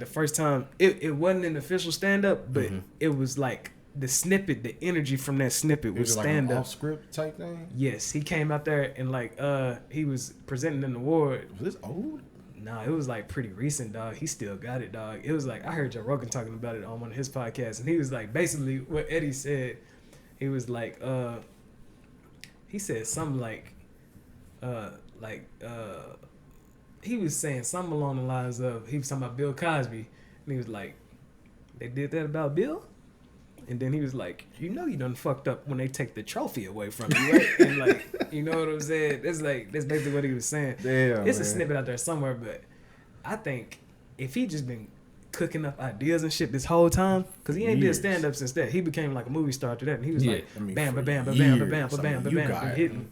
the first time. It wasn't an official stand up, but it was like the snippet, the energy from that snippet was was like stand an up. off script type thing. Yes, he came out there and like he was presenting an award. Was this old? Nah, it was like pretty recent, dog. He still got it, dog. It was like I heard Joe Rogan talking about it on one of his podcasts, and he was like basically what Eddie said. He was like he said something like he was saying something along the lines of he was talking about Bill Cosby, and he was like, they did that about Bill. And then he was like, you know you done fucked up when they take the trophy away from you, right? And like, you know what I'm saying? That's basically what he was saying. Damn, It's a man. snippet out there somewhere, but I think if he just been cooking up ideas and shit this whole time, because he ain't did Years. stand up since that. He became like a movie star after that, and he was Yeah. like, I mean, bam, for ba bam, ba years, bam, ba bam, ba I bam, mean, ba you bam, got been it. hitting.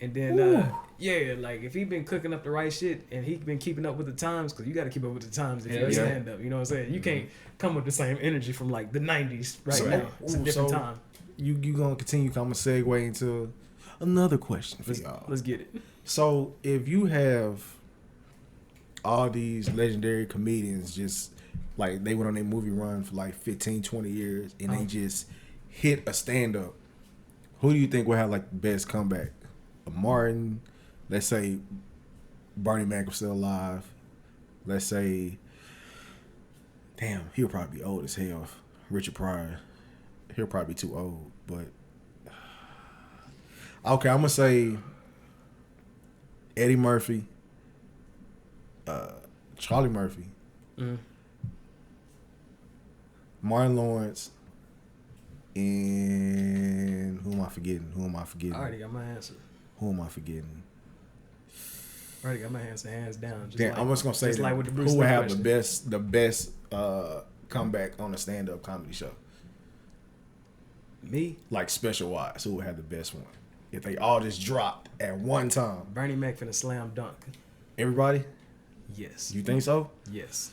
And then, yeah, like if he been cooking up the right shit and he been keeping up with the times, because you got to keep up with the times if Hell you're a yeah. stand up. You know what I'm saying? You can't come with the same energy from like the 90s right So- now. It's a ooh, different so- time. You gonna continue? I'm gonna segue into another question for y'all. Let's get it. So if you have all these legendary comedians just like they went on their movie run for like 15, 20 years and they just hit a stand up, Who do you think will have like the best comeback? A Martin, let's say Bernie Mac was still alive. Let's say, damn, he'll probably be old as hell. Richard Pryor, he'll probably be too old. But okay, I'm gonna say Eddie Murphy, Charlie Murphy, Martin Lawrence, and who am I forgetting? I already got my answer. Who am I forgetting? I already got my answer hands down. Damn, I'm just gonna say like with the Bruce who Lee would have question. the best comeback on a stand-up comedy show? Me? Like special wise, who would have the best one? If they all just dropped at one time. Bernie Mac finna slam dunk. Everybody? Yes. You think so? Yes.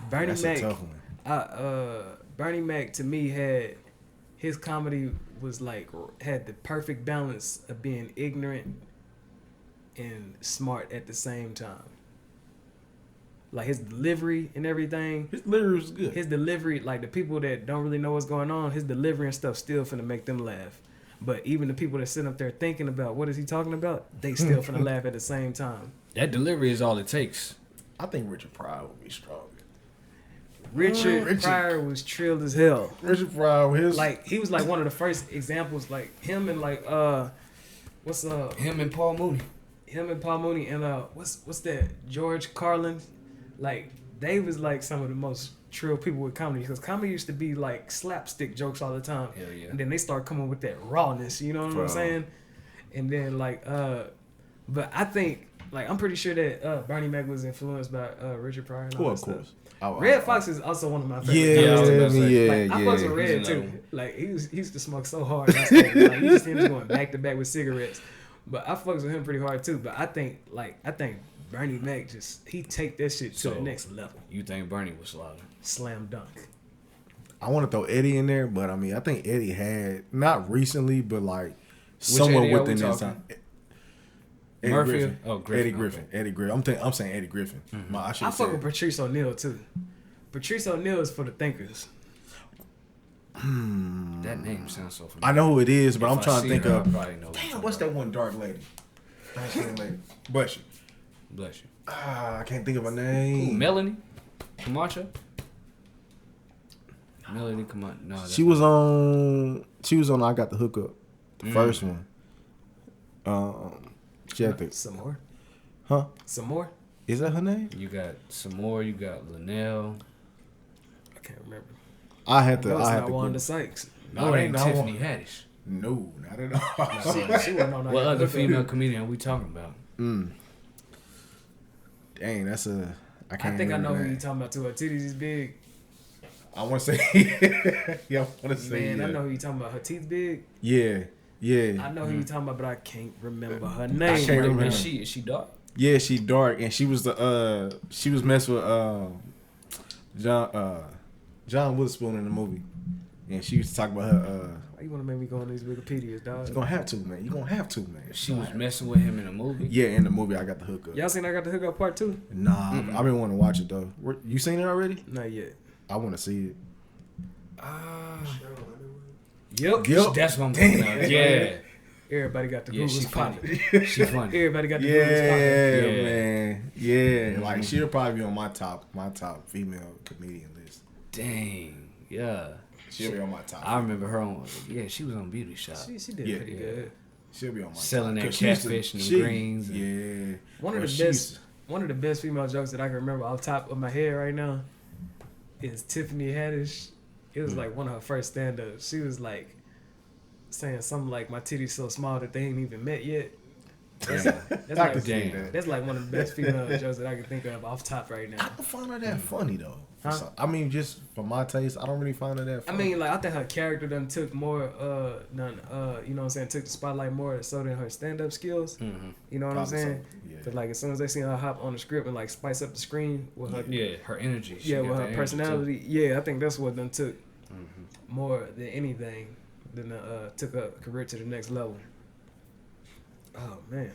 Bernie That's Mac. a tough one. Bernie Mac to me had his comedy was like had the perfect balance of being ignorant and smart at the same time. Like his delivery and everything. His delivery was good. His delivery, like the people that don't really know what's going on, his delivery and stuff still finna make them laugh. But even the people that sit up there thinking about what is he talking about, they still finna laugh at the same time. That delivery is all it takes. I think Richard Pryor would be stronger. Richard Pryor was trilled as hell. Richard Pryor, Like he was like one of the first examples, like him and like Him and Paul Mooney. him and Paul Mooney and what's that George Carlin, like they was like some of the most trill people with comedy, because comedy used to be like slapstick jokes all the time. Hell yeah. And then they start coming with that rawness, you know what I'm saying? And then like but I think like I'm pretty sure that Bernie Mac was influenced by Richard Pryor and all that stuff. Red Fox is also one of my favorite. I fucks with Red too. Like he used to smoke so hard. Like you just see him going back to back with cigarettes. But I fucks with him pretty hard too. But I think Bernie Mac he take that shit to the next level. You think Bernie was louder? Slam dunk. I want to throw Eddie in there, but I mean I think Eddie had not recently, but like somewhere within that time. Murphy? Griffin. Oh, Griffin. Eddie Griffin. Okay. Eddie Griffin. I'm saying Eddie Griffin. Mm-hmm. I fuck with Patrice O'Neal too. Patrice O'Neal is for the thinkers. That name sounds so familiar. I know who it is, but I'm trying to think her, of. Damn, What's that one dark lady? Bless you. Bless you. I can't think of her name. Ooh, Melanie Camacho. Melanie Camacho. No, She was on I Got the Hookup, the first one. She had the, Some more. huh? Some more. Is that her name? You got some more. You got Linnell. I can't remember. I had to. No, it's I had not to. Wanda Sykes. No, it ain't not Tiffany one. Haddish. No, not at all. She wasn't on What that. other female comedian are we talking about? Dang, that's a. I can't. I think I know remember who that. you're talking about too. Her titties is big. I want to say. Yeah, I want to say. Man, yeah. I know who you're talking about. Her teeth big. Yeah, yeah. I know who you're talking about, but I can't remember her I name. can't right remember. now. Is she dark? Yeah, she dark, and she was the she was messing with John Witherspoon in the movie, and she used to talk about her. Why you want to make me go on these Wikipedias, dog? You gonna have to, man. You gonna have to, man. She was messing with him in a movie. Yeah, in the movie, I Got the Hookup. Y'all seen I Got the Hookup Part 2? Nah, I've been wanting to watch it though. You seen it already? Not yet. I want to see it. Yep. Yep. That's what I'm thinking of. Yeah. Everybody got the Yeah, she Google's funny. popping. She funny. Everybody got the Yeah, Google's popping. man. Yeah, like she'll probably be on my top female comedian list. Dang. Yeah. She'll be on my top. I remember her on. Yeah, she was on Beauty Shop. She did Yeah. pretty good. She'll be on my Selling top. that 'Cause she used to- catfish and she- greens and- Yeah. One of Well, the she used best one of the best female jokes that I can remember off the top of my head right now is Tiffany Haddish. It was like one of her first stand-ups. She was like saying something like, "My titty's so small that they ain't even met yet." That's I can like, see that. that's like one of the best female jokes that I can think of off top right now. I don't find her that funny though. Huh? I mean, just for my taste, I don't really find her that I funny. mean, like I think her character done took more, you know what I'm saying, took the spotlight more so than her stand-up skills. Mm-hmm. You know what Probably I'm saying? so, yeah. Cause like as soon as they see her hop on the script and like spice up the screen with her, Yeah, her energy. She yeah, got with that her energy, personality, yeah, I think that's what done took too. more than anything than took her career to the next level. Oh man,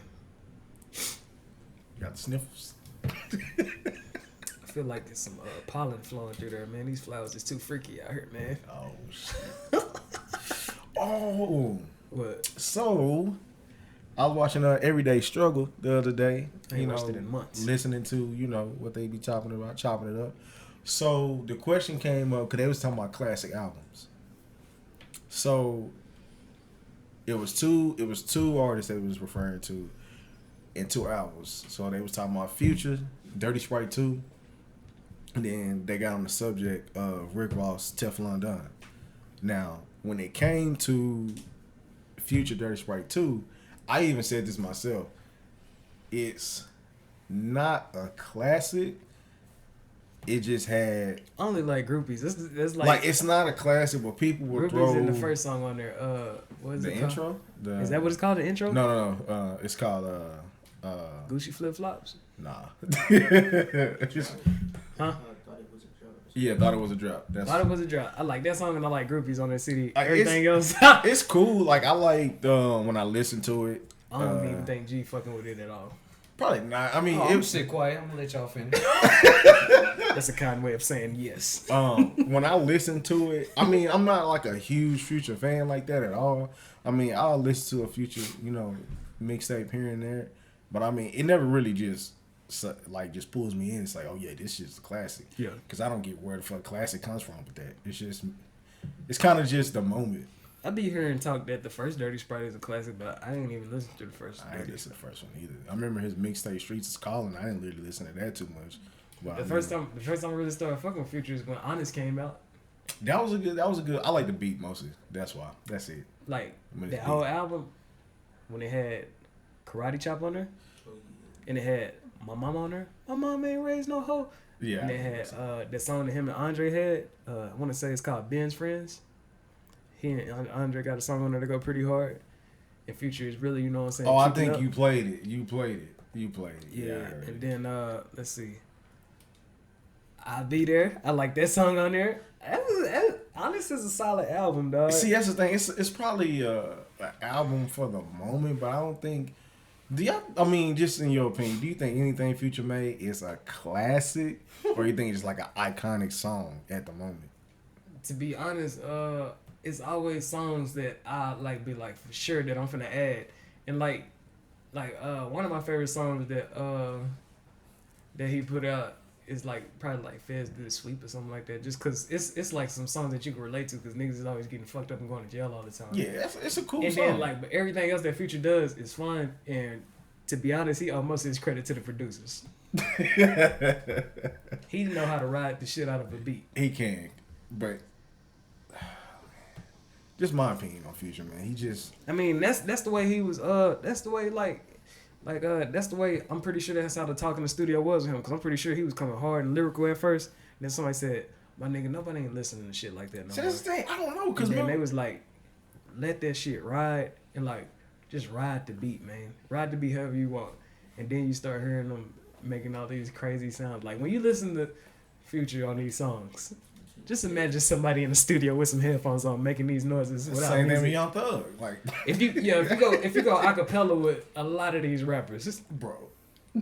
Got the sniffles. I feel like there's some pollen flowing through there, man. These flowers is too freaky out here, man. Oh shit. Oh, What? So, I was watching Everyday Struggle the other day. I ain't watched it in months. Listening to, what they be chopping it up. So, the question came up, because they was talking about classic albums. So, it was two artists they was referring to in 2 albums. So, they was talking about Future, Dirty Sprite 2, and then they got on the subject of Rick Ross, Teflon Don. Now, when it came to Future, Dirty Sprite 2, I even said this myself. It's not a classic. It just had... I only like Groupies. It's like it's not a classic, but people will Groupies throw... in the first song on there. What is the it called? intro? Is that what it's called, the intro? No. It's called... Gucci Flip Flops? Nah. Huh? Yeah, Thought It Was a Drop. Thought It Was a Drop. I like that song and I like Groupies on that CD. Like, Everything else. It's cool. Like, I like when I listen to it. I don't even think G fucking with it at all. Probably not. I mean, I'm sit quiet. I'm gonna let y'all finish. That's a kind way of saying yes. When I listen to it, I mean, I'm not like a huge Future fan like that at all. I mean, I'll listen to a Future, mixtape here and there, but I mean, it never really just pulls me in. It's like, oh yeah, this shit's a classic. Yeah. Because I don't get where the fuck classic comes from with that. It's kind of just the moment. I be hearing talk that the first Dirty Sprite is a classic, but I didn't even listen to the first. I didn't listen to the first one either. I remember his mixtape Streets Is Calling. I didn't really listen to that too much. But The first time I really started fucking with Future is when Honest came out. That was a good. I like the beat mostly. That's why. That's it. Like When that it's whole beat. album, when it had Karate Chop on there, and it had My Mama on there. My mom ain't raised no hoe. Yeah. And they had that song that him and Andre had. I want to say it's called Ben's Friends. He and Andre got a song on there to go pretty hard. And Future is really, you know what I'm saying? Oh, I keeping think up. you played it. You played it. Yeah, I heard and it. then let's see. I'll Be There. I like that song on there. Honest is a solid album, dog. See, that's the thing. It's probably an album for the moment, but I don't think. I mean, just in your opinion, do you think anything Future made is a classic, or you think it's like an iconic song at the moment? To be honest, it's always songs that I like be like for sure that I'm finna add, and like one of my favorite songs that he put out is like probably like Feds Do the Sweep or something like that. Just cause it's like some songs that you can relate to, cause niggas is always getting fucked up and going to jail all the time. Yeah, it's a cool And song. then like, but everything else that Future does is fun. And to be honest, he owes most of his credit to the producers. He know how to ride the shit out of a beat. He can, but just my opinion on Future, man. He just. I mean, that's the way he was. That's the way that's the way. I'm pretty sure that's how the talk in the studio was with him. Cause I'm pretty sure he was coming hard and lyrical at first. And then somebody said, "My nigga, nobody ain't listening to shit like that no See, more." that's the thing. I don't know, cause And then man, they was like, "Let that shit ride and like just ride the beat, man. Ride the beat however you want." And then you start hearing them making all these crazy sounds. Like when you listen to Future on these songs, just imagine somebody in the studio with some headphones on making these noises without same name music. with Young Thug, like. If you go acapella with a lot of these rappers, just, Bro.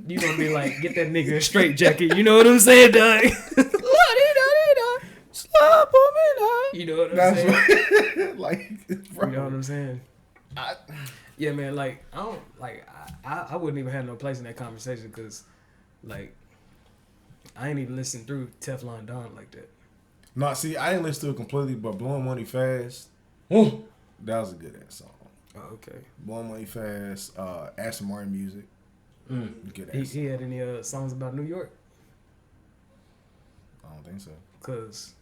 you gonna be like, get that nigga a straight jacket. You know what I'm saying, dog? Slap on me, You know what I'm That's saying? right. Like, bro. You know what I'm saying? I, Yeah, man. Like I don't like. I wouldn't even have no place in that conversation because, like, I ain't even listen through Teflon Don like that. no, see, I didn't listen to it completely, but Blowing Money Fast, that was a good ass song. Oh, okay. Blowing Money Fast, Aston Martin music, good ass. He had any songs about New York? I don't think so. Cause,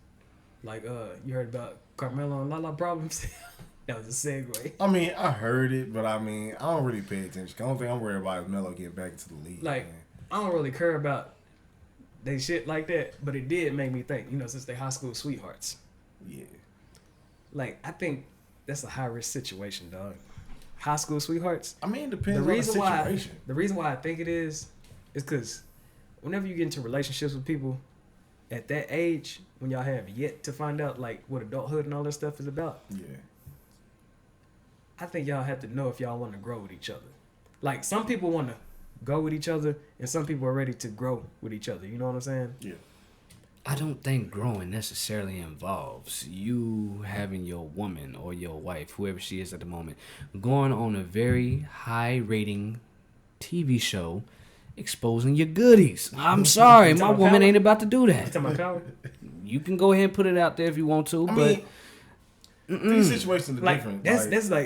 like, you heard about Carmelo and Lala Problems? That was a segue. I mean, I heard it, but I mean, I don't really pay attention. The only thing I'm worried about is Melo getting back into the league. Like, man. I don't really care about they shit like that, but it did make me think, you know, since they high school sweethearts. Yeah. Like, I think that's a high risk situation, dog. High school sweethearts. I mean, it depends The on reason the situation. the reason why I think it is because whenever you get into relationships with people at that age, when y'all have yet to find out like what adulthood and all that stuff is about, Yeah. I think y'all have to know if y'all want to grow with each other. Like, some people want to go with each other, and some people are ready to grow with each other. You know what I'm saying? Yeah. I don't think growing necessarily involves you having your woman or your wife, whoever she is at the moment, going on a very high rating TV show exposing your goodies. I'm sorry, my woman ain't about to do that. You can go ahead and put it out there if you want to, but these situations are like, different.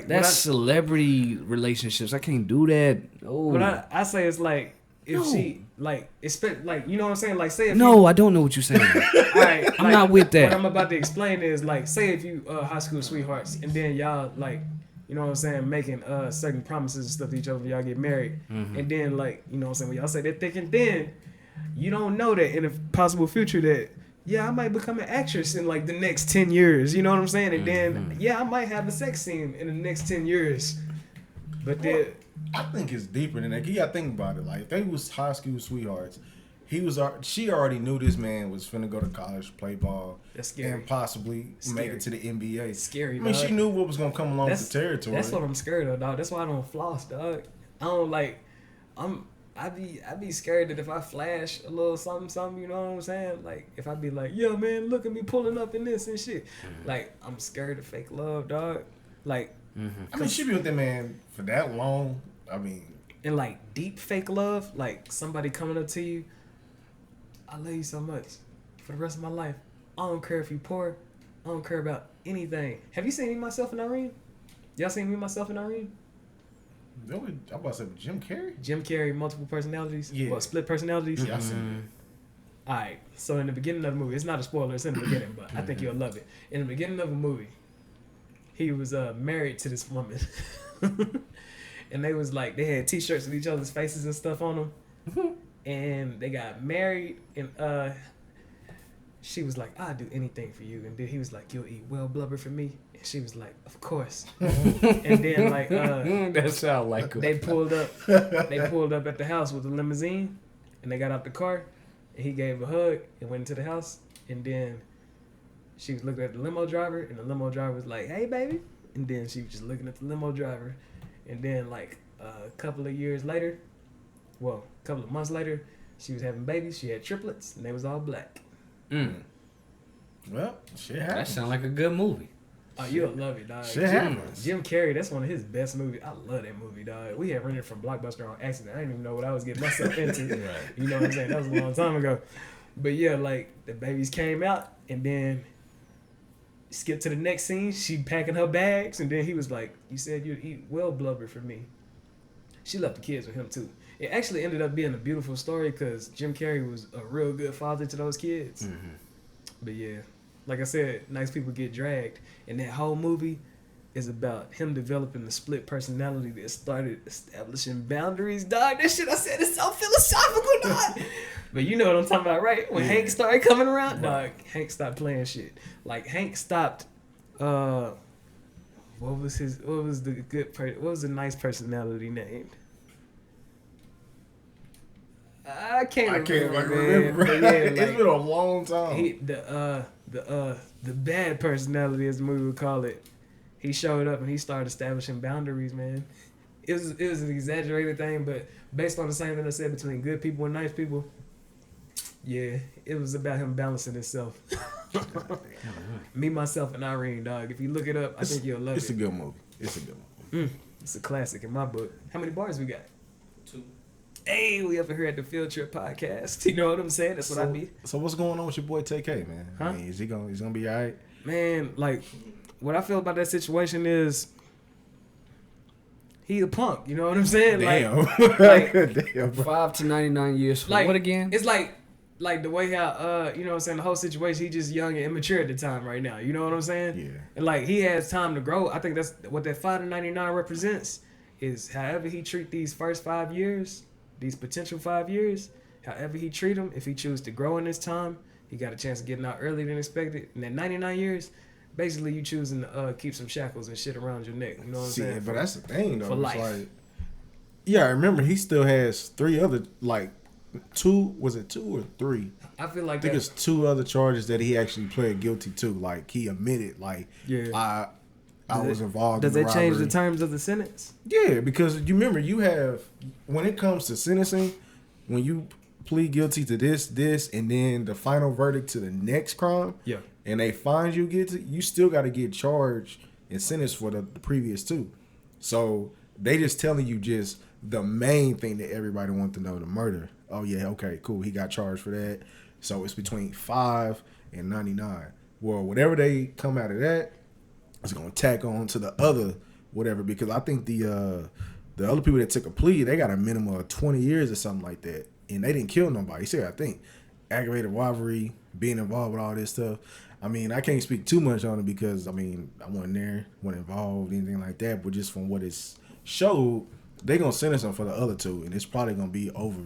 That's celebrity relationships. I can't do that. Oh, what I say is like if she like expect like you know what I'm saying, like say if I don't know what you're saying. all right, I'm like, not with that. What I'm about to explain is like say if you high school sweethearts and then y'all like you know what I'm saying making certain promises and stuff to each other when y'all get married and then like you know what I'm saying when y'all say they're thick and thin, you don't know that in a possible future that I might become an actress in like the next 10 years, you know what I'm saying, and then I might have a sex scene in the next 10 years, but then. I think it's deeper than that. You gotta think about it. Like, if they was high school sweethearts, she already knew this man was finna go to college, play ball, That's scary. and possibly make it to the NBA. It's scary. I mean, dog. she knew what was gonna come along with the territory. That's what I'm scared of, dog. That's why I don't floss, dog. I don't like. I be scared that if I flash a little something, you know what I'm saying? Like if I be like, yeah, man, look at me pulling up in this and shit. Like I'm scared of fake love, dog. Like. I mean, she been with that man for that long. I mean, and like deep fake love, like somebody coming up to you, I love you so much for the rest of my life. I don't care if you poor. I don't care about anything. Have you seen me, myself, and Irene? Y'all seen me, myself, and Irene? I'm about to say Jim Carrey. Jim Carrey, multiple personalities. Yeah. Well, split personalities. Yeah, I seen it. All right. So in the beginning of the movie, it's not a spoiler. It's in the beginning, but I think you'll love it. In the beginning of the movie, he was married to this woman. And they was like, they had T-shirts with each other's faces and stuff on them. And they got married. And she was like, I'll do anything for you. And then he was like, you'll eat well blubber for me. And she was like, of course. And then like, that sound like they pulled up at the house with a limousine. And they got out the car. And he gave a hug and went into the house. And then she was looking at the limo driver. And the limo driver was like, hey, baby. And then she was just looking at the limo driver. And then, like, a couple of years later, well, a couple of months later, she was having babies. She had triplets, and they was all black. Well, shit happens. That sounds like a good movie. Oh, you'll love it, dog. Shit happens. Jim Carrey, that's one of his best movies. I love that movie, dog. We had rented from Blockbuster on accident. I didn't even know what I was getting myself into. Right. You know what I'm saying? That was a long time ago. But, yeah, like, the babies came out, and then skip to the next scene. She packing her bags, and then he was like, you said you'd eat well blubber for me. She left the kids with him too. It actually ended up being a beautiful story because Jim Carrey was a real good father to those kids. But yeah, like I said, nice people get dragged, and that whole movie is about him developing the split personality that started establishing boundaries, dog. That shit I said is so philosophical, dog. But you know what I'm talking about, right? When Hank started coming around, dog, Hank stopped playing shit. Like Hank stopped. What was the nice personality named? I can't remember. But yeah, like, it's been a long time. The bad personality, as the movie would call it. He showed up and he started establishing boundaries, man. It was an exaggerated thing, but based on the same thing I said between good people and nice people, yeah, it was about him balancing himself. Me, myself, and Irene, dog. If you look it up, I think you'll love it. It's a good movie. It's a classic in my book. How many bars we got? 2. Hey, we up here at the Feeltrip Podcast. You know what I'm saying? That's what I be. So what's going on with your boy TK, man? Huh? I mean, he's gonna be all right? Man, like, what I feel about that situation is he a punk. You know what I'm saying? Damn. Like Damn, bro. 5 to 99 years for like, what again? It's like the way how you know what I'm saying, the whole situation, he just young and immature at the time right now. You know what I'm saying? Yeah. And like he has time to grow. I think that's what that 5 to 99 represents, is however he treat these first 5 years, these potential 5 years, however he treat them, if he chooses to grow in this time, he got a chance of getting out earlier than expected. And that 99 years, basically you choosing to keep some shackles and shit around your neck. You know what I'm saying? But that's the thing though. For life. Like, yeah, I remember he still has 3 other, like, 2, was it 2 or 3? I feel like I think it's 2 other charges that he actually pled guilty to. Like, he admitted, like, yeah. I was involved Does in the that change the robbery. terms of the sentence? Yeah, because you remember, you have, when it comes to sentencing, when you plead guilty to this, and then the final verdict to the next crime, and they find you guilty, you still got to get charged and sentenced for the previous two. So they just telling you just the main thing that everybody wants to know, the murder. Oh yeah, okay, cool. He got charged for that. So it's between 5 and 99. Well, whatever they come out of that, it's gonna tack on to the other whatever, because I think the other people that took a plea, they got a minimum of 20 years or something like that, and they didn't kill nobody. See, I think aggravated robbery, being involved with all this stuff. I mean, I can't speak too much on it because I mean I wasn't there, wasn't involved, anything like that. But just from what it's showed, they gonna sentence them for the other two, and it's probably gonna be over.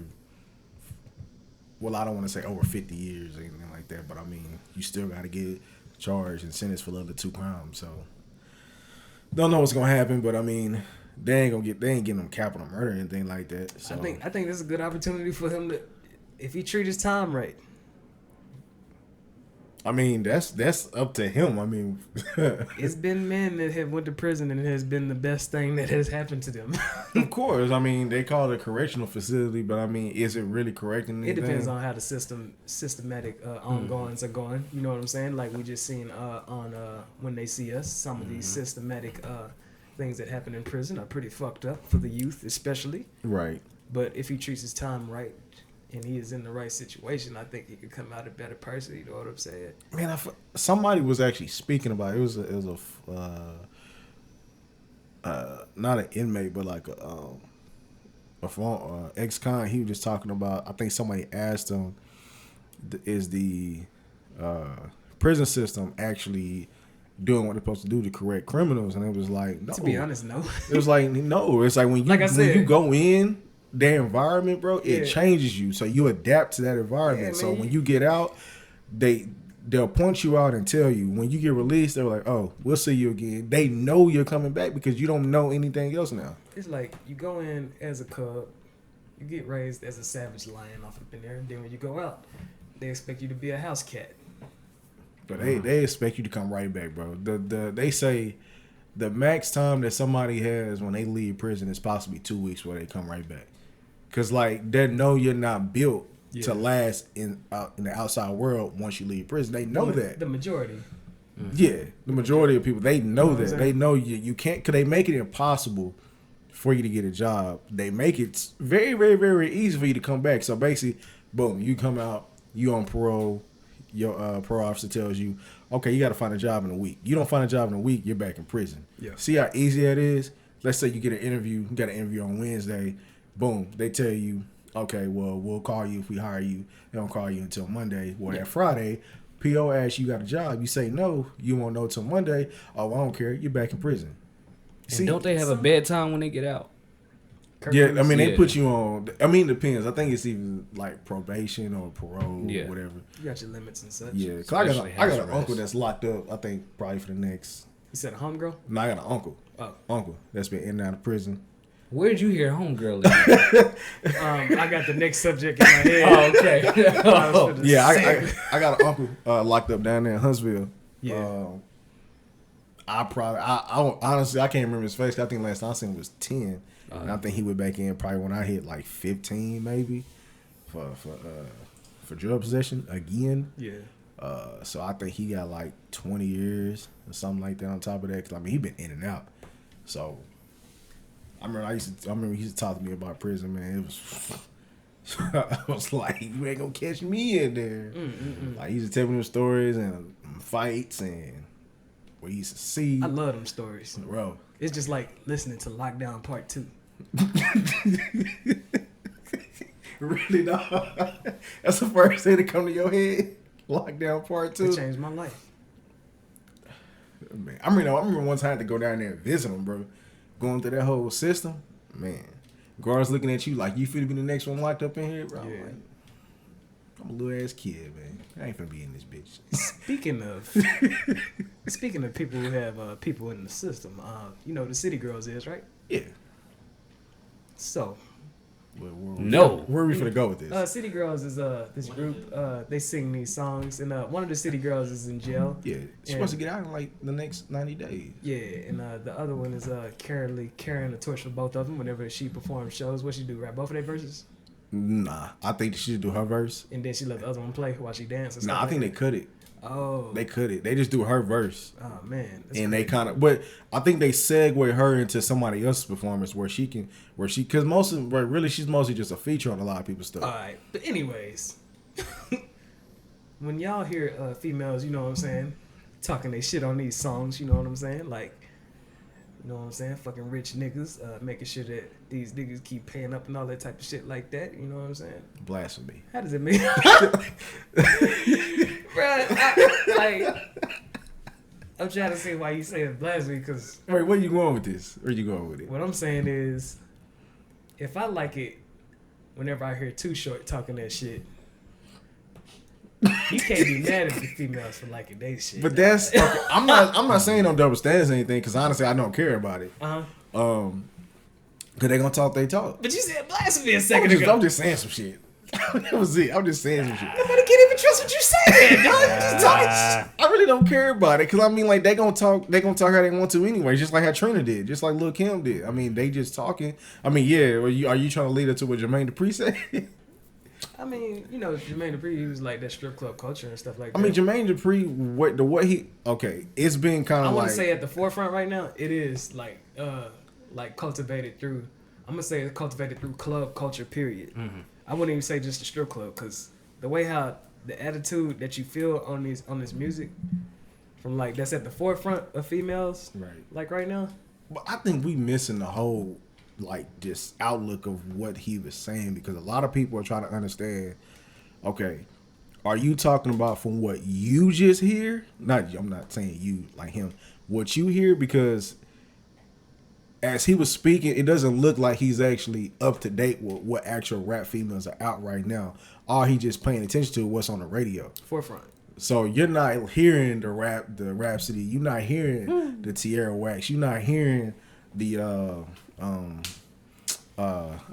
Well, I don't want to say over 50 years or anything like that, but I mean, you still got to get charged and sentenced for the other two crimes. So, don't know what's gonna happen, but I mean, they ain't getting them capital murder or anything like that. So. I think this is a good opportunity for him to, if he treat his time right. I mean, that's up to him. I mean, it's been men that have went to prison, and it has been the best thing that has happened to them. Of course, I mean they call it a correctional facility, but I mean, is it really correcting anything? It depends on how the systematic ongoings are going. You know what I'm saying? Like we just seen on When They See Us, some of these systematic things that happen in prison are pretty fucked up for the youth, especially. Right. But if he treats his time right, and he is in the right situation, I think he could come out a better person. You know what I'm saying? Man, somebody was actually speaking about it. It was not an inmate, but like a ex-con. He was just talking about. I think somebody asked him, "Is the prison system actually doing what they're supposed to do to correct criminals?" And it was like, no. To be honest, no. It was like, no. It's like when you go in their environment, bro, it changes you. So you adapt to that environment. So when you get out, they'll point you out and tell you. When you get released, they're like, oh, we'll see you again. They know you're coming back because you don't know anything else now. It's like you go in as a cub, you get raised as a savage lion off up in there, and then when you go out, they expect you to be a house cat. But they expect you to come right back, bro. They say the max time that somebody has when they leave prison is possibly 2 weeks where they come right back. Cause like they know you're not built to last in the outside world once you leave prison. They know that. The majority. Yeah, the majority of people, they know that. They know you can't. Cause they make it impossible for you to get a job. They make it very, very, very easy for you to come back. So basically, boom, you come out, you on parole. Your parole officer tells you, okay, you got to find a job in a week. You don't find a job in a week, you're back in prison. Yeah. See how easy that is? Let's say you get an interview. You got an interview on Wednesday. Boom, they tell you, okay, well, we'll call you if we hire you. They don't call you until Monday. Well, that Friday, PO asks you got a job. You say no, you won't know till Monday. Oh, I don't care. You're back in prison. See, don't they have a bedtime when they get out? Yeah, I mean, they put you on. I mean, it depends. I think it's even like probation or parole or whatever. You got your limits and such. Yeah, because I got an uncle that's locked up, I think, probably for the next. You said a homegirl? No, I got an uncle. Uncle that's been in and out of prison. Where'd you hear homegirl? I got the next subject in my head. Oh, okay. Yeah, I got an uncle locked up down there in Huntsville. Yeah. I honestly I can't remember his face. I think last time I seen him was 10, and I think he went back in probably when I hit like 15 maybe for drug possession again. Yeah. So I think he got like 20 years or something like that on top of that. Cause I mean he been in and out. So I remember he used to talk to me about prison, man. It was I was like, you ain't gonna catch me in there. Like he used to tell me them stories and fights and what he used to see. I love them stories, bro. It's just like listening to Lockdown Part 2. Really, dog? That's the first thing that come to your head. Lockdown Part 2. It changed my life. Man, I remember one time I had to go down there and visit him, bro. Going through that whole system, man. Guards looking at you like you finna be the next one locked up in here, bro. Yeah. I'm a little ass kid, man. I ain't finna be in this bitch. Speaking of people who have people in the system, you know the City Girls is, right? Yeah. So. Where are we finna go with this? City Girls is this group. They sing these songs, and one of the City Girls is in jail. Yeah, she's supposed to get out in like the next 90 days. Yeah, and the other one is carrying the torch for both of them whenever she performs shows. What she do? Rap both of their verses? Nah, I think she should do her verse. And then she let the other one play while she dances. Nah, I think they cut it. Oh. They cut it. They just do her verse. Oh man. And they kind of, but I think they segue her into somebody else's performance because really she's mostly just a feature on a lot of people's stuff. All right, but anyways, when y'all hear females, you know what I'm saying, talking they shit on these songs, you know what I'm saying, like, you know what I'm saying, fucking rich niggas, making sure that these niggas keep paying up and all that type of shit like that, you know what I'm saying? Blasphemy. How does it mean? Bruh, I'm trying to see why you say it's blasphemy, because... Wait, where you going with this? Where you going with it? What I'm saying is, if I like it, whenever I hear Too Short talking that shit, you can't be mad at the females for liking they shit. But that's... Okay, I'm not saying no double standards or anything, because honestly, I don't care about it. Uh-huh. Because they gonna talk they talk. But you said blasphemy a second ago. I'm just saying some shit. That was it. I'm just saying some shit. Nobody can't even trust what you saying, dog. You just talking shit. I really don't care about it because I mean, like they gonna talk how they want to anyway, just like how Trina did, just like Lil Kim did. I mean, they just talking. I mean, yeah. Are you trying to lead her to what Jermaine Dupri said? I mean, you know, Jermaine Dupri, he was like that strip club culture and stuff like that. I mean, Jermaine Dupri, it's been kind of like. I want to say at the forefront right now, it is like cultivated through. I'm gonna say it's cultivated through club culture. Period. Mm-hmm. I wouldn't even say just the strip club, because the way how the attitude that you feel on this music, from like that's at the forefront of females, right? Like right now. But I think we missing the whole like just outlook of what he was saying, because a lot of people are trying to understand. Okay, are you talking about from what you just hear? I'm not saying you like him. What you hear, because as he was speaking, it doesn't look like he's actually up to date with what actual rap females are out right now. All he just paying attention to what's on the radio. Forefront. So you're not hearing the Rhapsody. You're not hearing the Tierra Wax. You're not hearing the I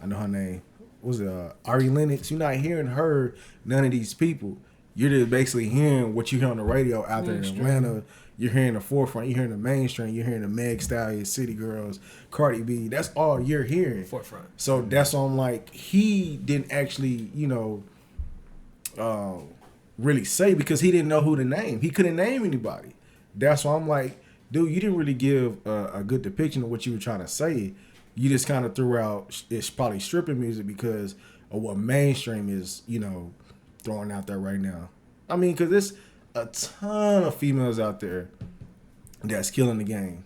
know her name. What was it Ari Lennox? You're not hearing her. None of these people. You're just basically hearing what you hear on the radio out there in Atlanta. You're hearing the forefront. You're hearing the mainstream. You're hearing the Meg Stallion, City Girls, Cardi B. That's all you're hearing. Forefront. So that's why I'm like, he didn't actually, really say, because he didn't know who to name. He couldn't name anybody. That's why I'm like, dude, you didn't really give a good depiction of what you were trying to say. You just kind of threw out, it's probably stripping music because of what mainstream is, throwing out there right now. I mean, because there's a ton of females out there that's killing the game.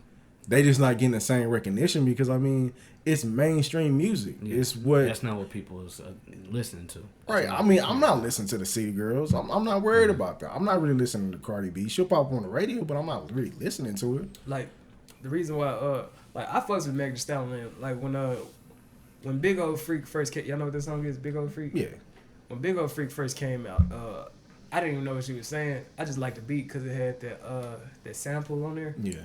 They just not getting the same recognition because, I mean, it's mainstream music. Yeah. It's what... That's not what people is listening to. Right. I mean, I'm not listening to the City Girls. I'm not worried about that. I'm not really listening to Cardi B. She'll pop on the radio, but I'm not really listening to it. Like, the reason why, I fucks with Meg Thee Stallion. Like, when Big Old Freak first came... Y'all know what this song is, Big Old Freak? Yeah. When Big Old Freak first came out, I didn't even know what she was saying. I just liked the beat because it had that sample on there. Yeah.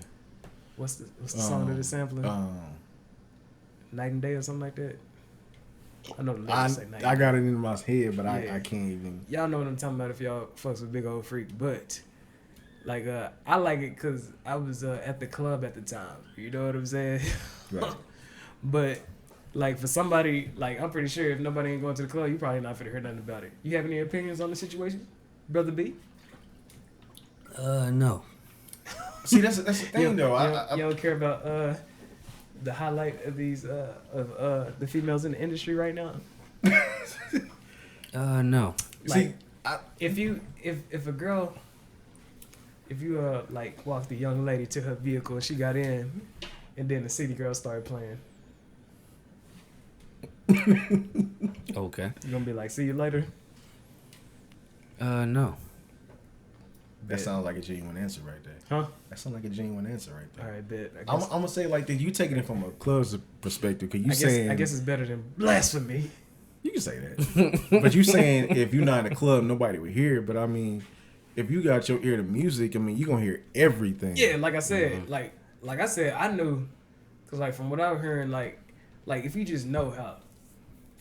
What's the song that it's sampling? Night and Day or something like that. I know the lyrics say Night. I got it in my head, but yeah. I can't even. Y'all know what I'm talking about if y'all fucks with Big Old Freak, but like I like it because I was at the club at the time. You know what I'm saying? Right. But like for somebody, like I'm pretty sure if nobody ain't going to the club, you probably not finna hear nothing about it. You have any opinions on the situation, Brother B? No. See, that's the thing though. You don't care about the highlight of these of the females in the industry right now. No. Like, see, if a girl, if you like walked the young lady to her vehicle and she got in, and then the City Girls started playing. Okay. You gonna be like, see you later? No. That sounds like a genuine answer right there. Huh? That sounds like a genuine answer right there. All right, bet. I'm gonna say like this. You taking it from a club's perspective, because I guess it's better than blasphemy. You can say that, but you saying if you're not in a club, nobody would hear it. But I mean, if you got your ear to music, I mean, you gonna hear everything. Yeah, like I said, like I said, I knew, cause like from what I'm hearing, like if you just know how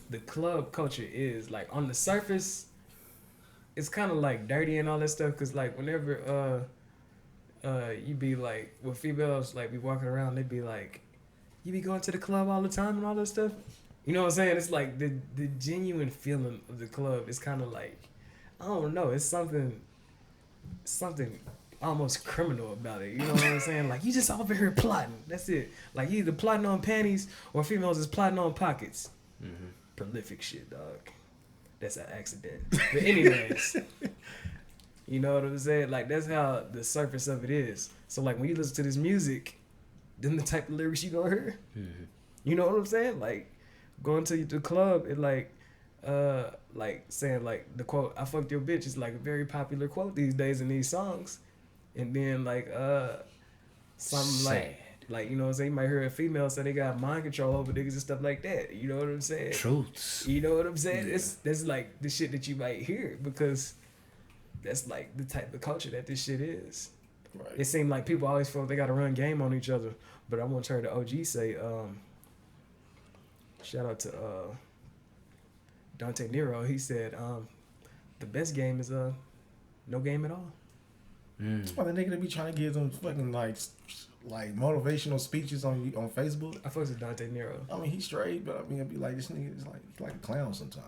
the club culture is, like on the surface, it's kind of like dirty and all that stuff. Cause like whenever you be like with females, like be walking around, they be like, you be going to the club all the time and all that stuff. You know what I'm saying? It's like the genuine feeling of the club is kind of like, I don't know. It's something almost criminal about it. You know what I'm saying? Like, you just over here plotting. That's it. Like, you either plotting on panties or females is plotting on pockets. Mm-hmm. Prolific shit, dog. That's an accident. But anyways, you know what I'm saying? Like, that's how the surface of it is. So, like, when you listen to this music, them the type of lyrics you gonna hear. Mm-hmm. You know what I'm saying? Like, going to the club, it like saying like the quote, "I fucked your bitch" is like a very popular quote these days in these songs. And then like something like you know what I'm saying, you might hear a female say they got mind control over niggas and stuff like that. You know what I'm saying? Truths. You know what I'm saying? Yeah. That's like the shit that you might hear because that's like the type of culture that this shit is. Right. It seemed like people always feel like they gotta run game on each other. But I want to hear the OG say, shout out to Dante Nero. He said, the best game is no game at all. That's why the nigga that be trying to give them fucking like motivational speeches on Facebook. I fucks with Dante Nero. I mean, he's straight, but I mean, I'd be like, this nigga is like, he's like a clown sometimes.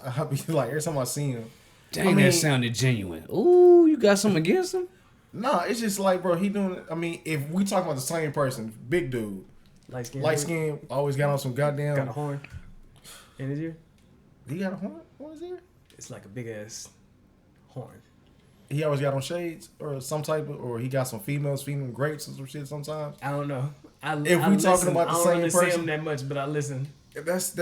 I'd be like, every time I see him. Dang, that sounded genuine. Ooh, you got something against him? Nah, it's just like, bro, he doing, I mean, if we talk about the same person, big dude, light skin, always got on some goddamn. Got a horn in his ear. He got a horn? What is it? It's like a big ass horn. He always got on shades or some type of, or he got some female grapes or some shit sometimes. I don't know. If we talking about the same I don't really person, see him that much, but I listen. That's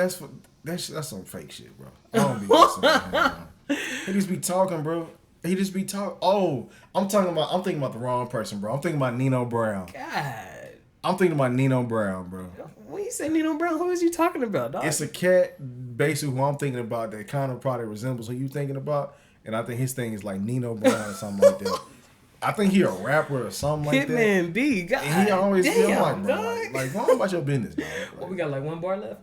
some fake shit, bro. I don't be listening to him, bro. He just be talking, bro. He just be talking. Oh, I'm thinking about the wrong person, bro. I'm thinking about Nino Brown. God. I'm thinking about Nino Brown, bro. When you say Nino Brown, who is you talking about, dog? It's a cat, basically, who I'm thinking about that kind of probably resembles who you thinking about. And I think his thing is like Nino Brown or something like that. I think he a rapper or something like that. Hitman B. God and he always damn, feel like, bro, dog. like go on about your business, dog. Like, What, we got like one bar left?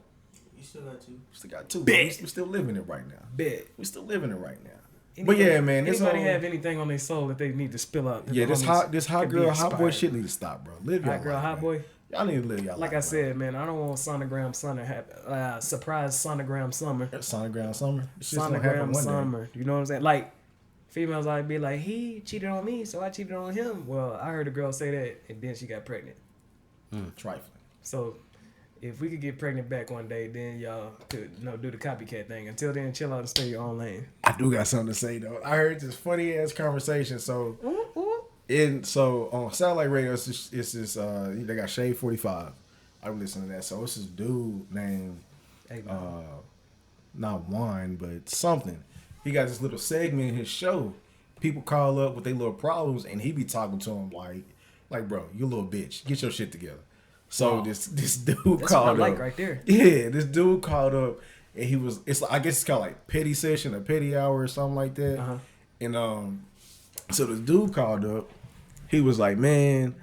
You still got two. Still got two. Bet. We still living it right now. Bet. We still living it right now. Anybody, but yeah, man. Anybody have anything on their soul that they need to spill out? Yeah, this hot girl, hot boy shit need to stop, bro. Live your hot girl, life, hot man. boy. Y'all need to live y'all life. Like I said, man, I don't want sonogram summer happen. Surprise sonogram summer. Sonogram summer. It's just gonna happen Sonogram one summer. You know what I'm saying? Like females always be like, he cheated on me, so I cheated on him. Well, I heard a girl say that, and then she got pregnant. Trifling. So if we could get pregnant back one day, then y'all could do the copycat thing. Until then, chill out and stay your own lane. I do got something to say though. I heard this funny ass conversation. So on satellite radio, it's this they got Shade 45. I'm listening to that. So it's this dude named not Wine, but something. He got this little segment in his show. People call up with their little problems, and he be talking to them like, bro, you a little bitch. Get your shit together. So this dude That's called what I like up. right there. Yeah, this dude called up, and he was. It's like, I guess it's called like petty session or petty hour or something like that. Uh-huh. And so the dude called up. He was like, man,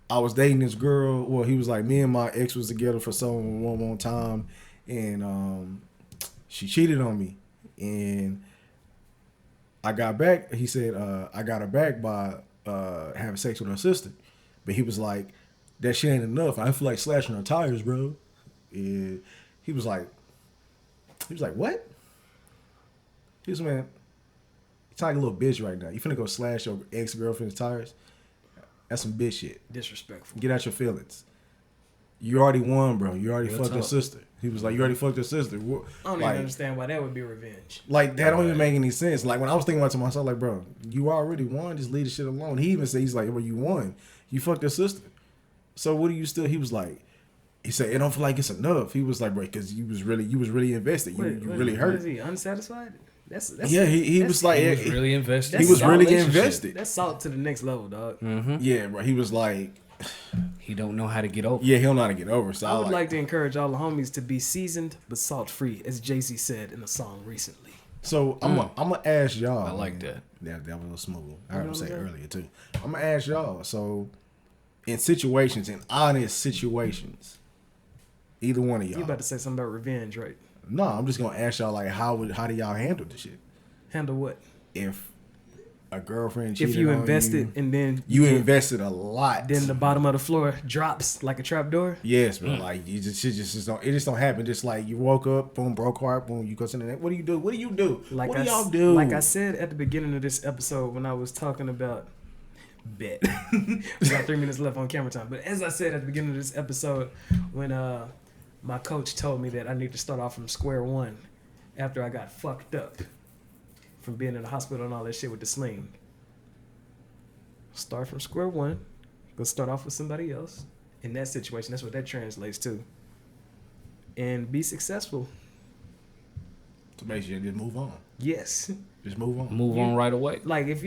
I was dating this girl. Well, he was like, me and my ex was together for one time, and she cheated on me, and I got back. He said, I got her back by having sex with her sister, but he was like, that shit ain't enough. I feel like slashing her tires, bro. And he was like, what? He was, man, you sound like a little bitch right now. You finna go slash your ex-girlfriend's tires? That's some bitch shit. Disrespectful. Get out your feelings. You already won, bro. You already Real fucked talk. her sister. He was like, you already fucked her sister. I don't even understand why that would be revenge. Like, that don't even make any sense. Like, when I was thinking about it to myself, like, bro, you already won. Just leave the shit alone. He even said, he's like, well, you won. You fucked her sister. So what do you still? He was like, he said, it don't feel like it's enough. He was like, bro, because you was really invested. You really hurt. Is he unsatisfied? That's yeah. He was like, He was really invested. he was salt really relationship. invested. That's salt to the next level, dog. Mm-hmm. Yeah, bro. He was like, He don't know how to get over. yeah, he don't know how to get over. So I would like to encourage all the homies to be seasoned but salt free, as Jay-Z said in a song recently. So I'm gonna ask y'all. I like that. That was a little smooth. I You heard know him say what I'm earlier too. I'm gonna ask y'all. So in situations, in honest situations, either one of y'all. You about to say something about revenge, right? No, I'm just gonna ask y'all like how do y'all handle this shit? Handle what? If a girlfriend cheated if you on invested you, and then you invested a lot. then the bottom of the floor drops like a trap door. Yes, but like you just don't. It just don't happen. Just like you woke up, boom, broke heart, boom. You go to the net. What do you do? What do you do? Like what do y'all do? Like I said at the beginning of this episode when I was talking about bet. We got 3 minutes left on camera time. But as I said at the beginning of this episode, when my coach told me that I need to start off from square one after I got fucked up from being in the hospital and all that shit with the sling. Start from square one. Go start off with somebody else. In that situation, that's what that translates to. And be successful. To make sure you just move on. Yes. Just move on. Move on right away. Like if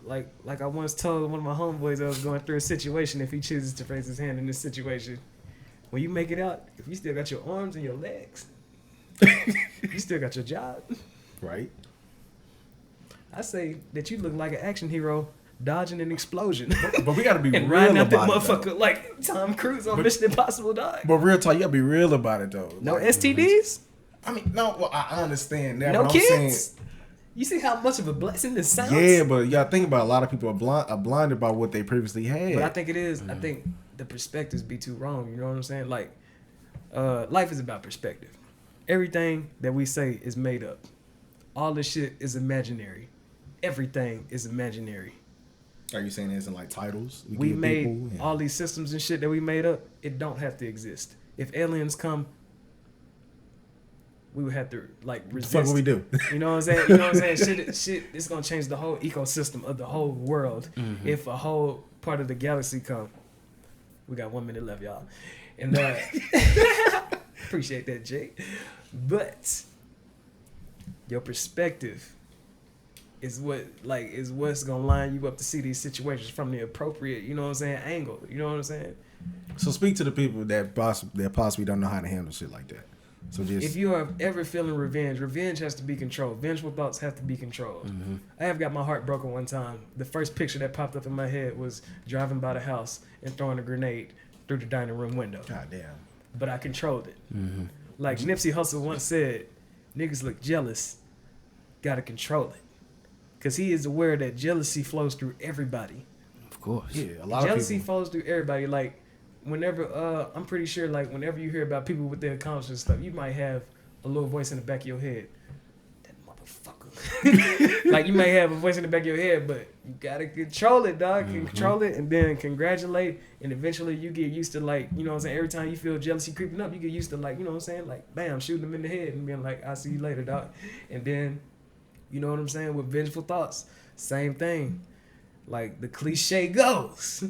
like I once told one of my homeboys that was going through a situation, if he chooses to raise his hand in this situation, when you make it out, if you still got your arms and your legs, you still got your job. Right. I say that you look like an action hero dodging an explosion. But we gotta be and real riding out that about it, motherfucker though. like Tom Cruise on Mission Impossible, dog. But real talk, you gotta be real about it though. No Like, STDs? I mean, no. Well, I understand that. No but kids? I'm saying, You see how much of a blessing this sounds? yeah, but you gotta think about a lot of people are blinded by what they previously had. But I think it is. I think the perspectives be too wrong. You know what I'm saying? Like, life is about perspective. Everything that we say is made up. All this shit is imaginary. Everything is imaginary. Are you saying this in like titles? We give made people, yeah. all these systems and shit that we made up. It don't have to exist. If aliens come, we would have to like resist. Fuck what we do. You know what I'm saying? You know what I'm saying? Shit, it's gonna change the whole ecosystem of the whole world. Mm-hmm. If a whole part of the galaxy come. We got 1 minute left, y'all. And appreciate that, Jake. But your perspective is what's gonna line you up to see these situations from the appropriate, you know what I'm saying, angle. You know what I'm saying? So speak to the people that possibly don't know how to handle shit like that. So just If you are ever feeling revenge has to be controlled. Vengeful thoughts have to be controlled. Mm-hmm. I have got my heart broken one time. The first picture that popped up in my head was driving by the house and throwing a grenade through the dining room window. God damn. But I controlled it. Mm-hmm. Like Nipsey Hussle once said, niggas look jealous, gotta control it. Because he is aware that jealousy flows through everybody. Of course. Yeah, a lot Jealousy of people. flows through everybody. Like, whenever, I'm pretty sure, like, whenever you hear about people with their accomplishments and stuff, you might have a little voice in the back of your head. That motherfucker. Like, you may have a voice in the back of your head, but you gotta control it, dog. Mm-hmm. Control it and then congratulate. And eventually you get used to, like, you know what I'm saying? Every time you feel jealousy creeping up, you get used to, like, you know what I'm saying? Like, bam, shooting them in the head and being like, I'll see you later, dog. And then, you know what I'm saying? With vengeful thoughts, same thing. Like the cliche goes,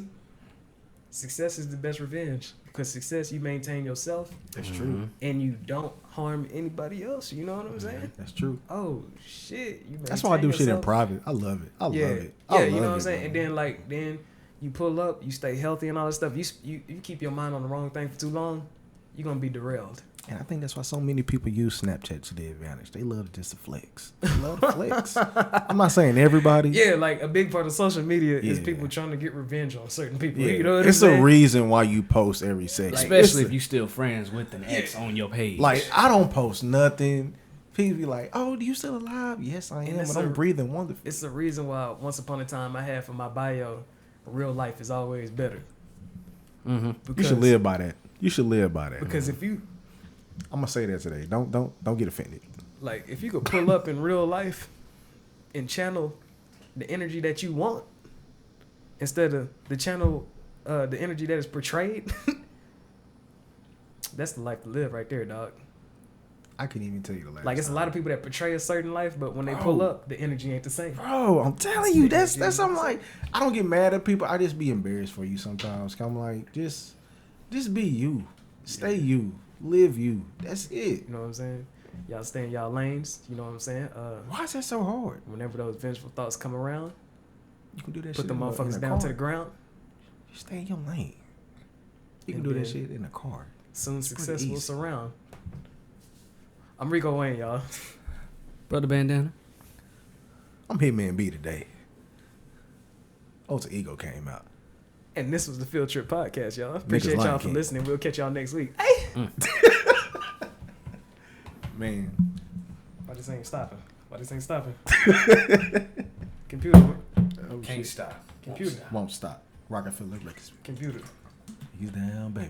success is the best revenge. Because success, you maintain yourself. That's true. And you don't harm anybody else. You know what I'm saying? That's true. Oh shit! You That's why I do maintain shit in yourself. private. I love it. I love it. Yeah, you know what I'm saying. And then you pull up, you stay healthy and all that stuff. You keep your mind on the wrong thing for too long, you're gonna be derailed. And I think that's why so many people use Snapchat to their advantage. They love just to flex. They love to flex. I'm not saying everybody. Yeah, like a big part of social media is Yeah. people trying to get revenge on certain people. Yeah. You know what It's I'm a saying? reason why you post every second. Like, Especially It's if you still friends with an ex on your page. like I don't post nothing. People be like, "Oh, do you still alive?" Yes, I am, it's but I'm a- breathing wonderfully. It's the reason why once upon a time I had for my bio, real life is always better. Mm-hmm. You should live by that. You should live by that. Because if you I'm gonna say that today. Don't get offended. like, if you could pull up in real life and channel the energy that you want instead of the energy that is portrayed, that's the life to live right there, dog. I couldn't even tell you the last. Like, it's a lot of people that portray a certain life, but when they pull up, the energy ain't the same. Bro, I'm telling you, that's I'm like, I don't get mad at people. I just be embarrassed for you sometimes. 'Cause I'm like, just be you, stay you, live you. That's it. You know what I'm saying? Y'all stay in y'all lanes. You know what I'm saying? Why is that so hard? Whenever those vengeful thoughts come around, You can do that. put shit the in a motherfuckers down car. to the ground. You stay in your lane. You can And do that then- shit in a car. Soon It's pretty success will easy. surround. I'm Rico Wayne, y'all. Brother Bandana. I'm Hitman B today. Alter Ego came out. And this was the Feeltrip Podcast, y'all. Appreciate Lion y'all for King. listening. We'll catch y'all next week. Hey! Man. Why this ain't stopping? Why this ain't stopping? Can't stop. Computer. Won't stop. Rockefeller Records. Computer. He's down, baby.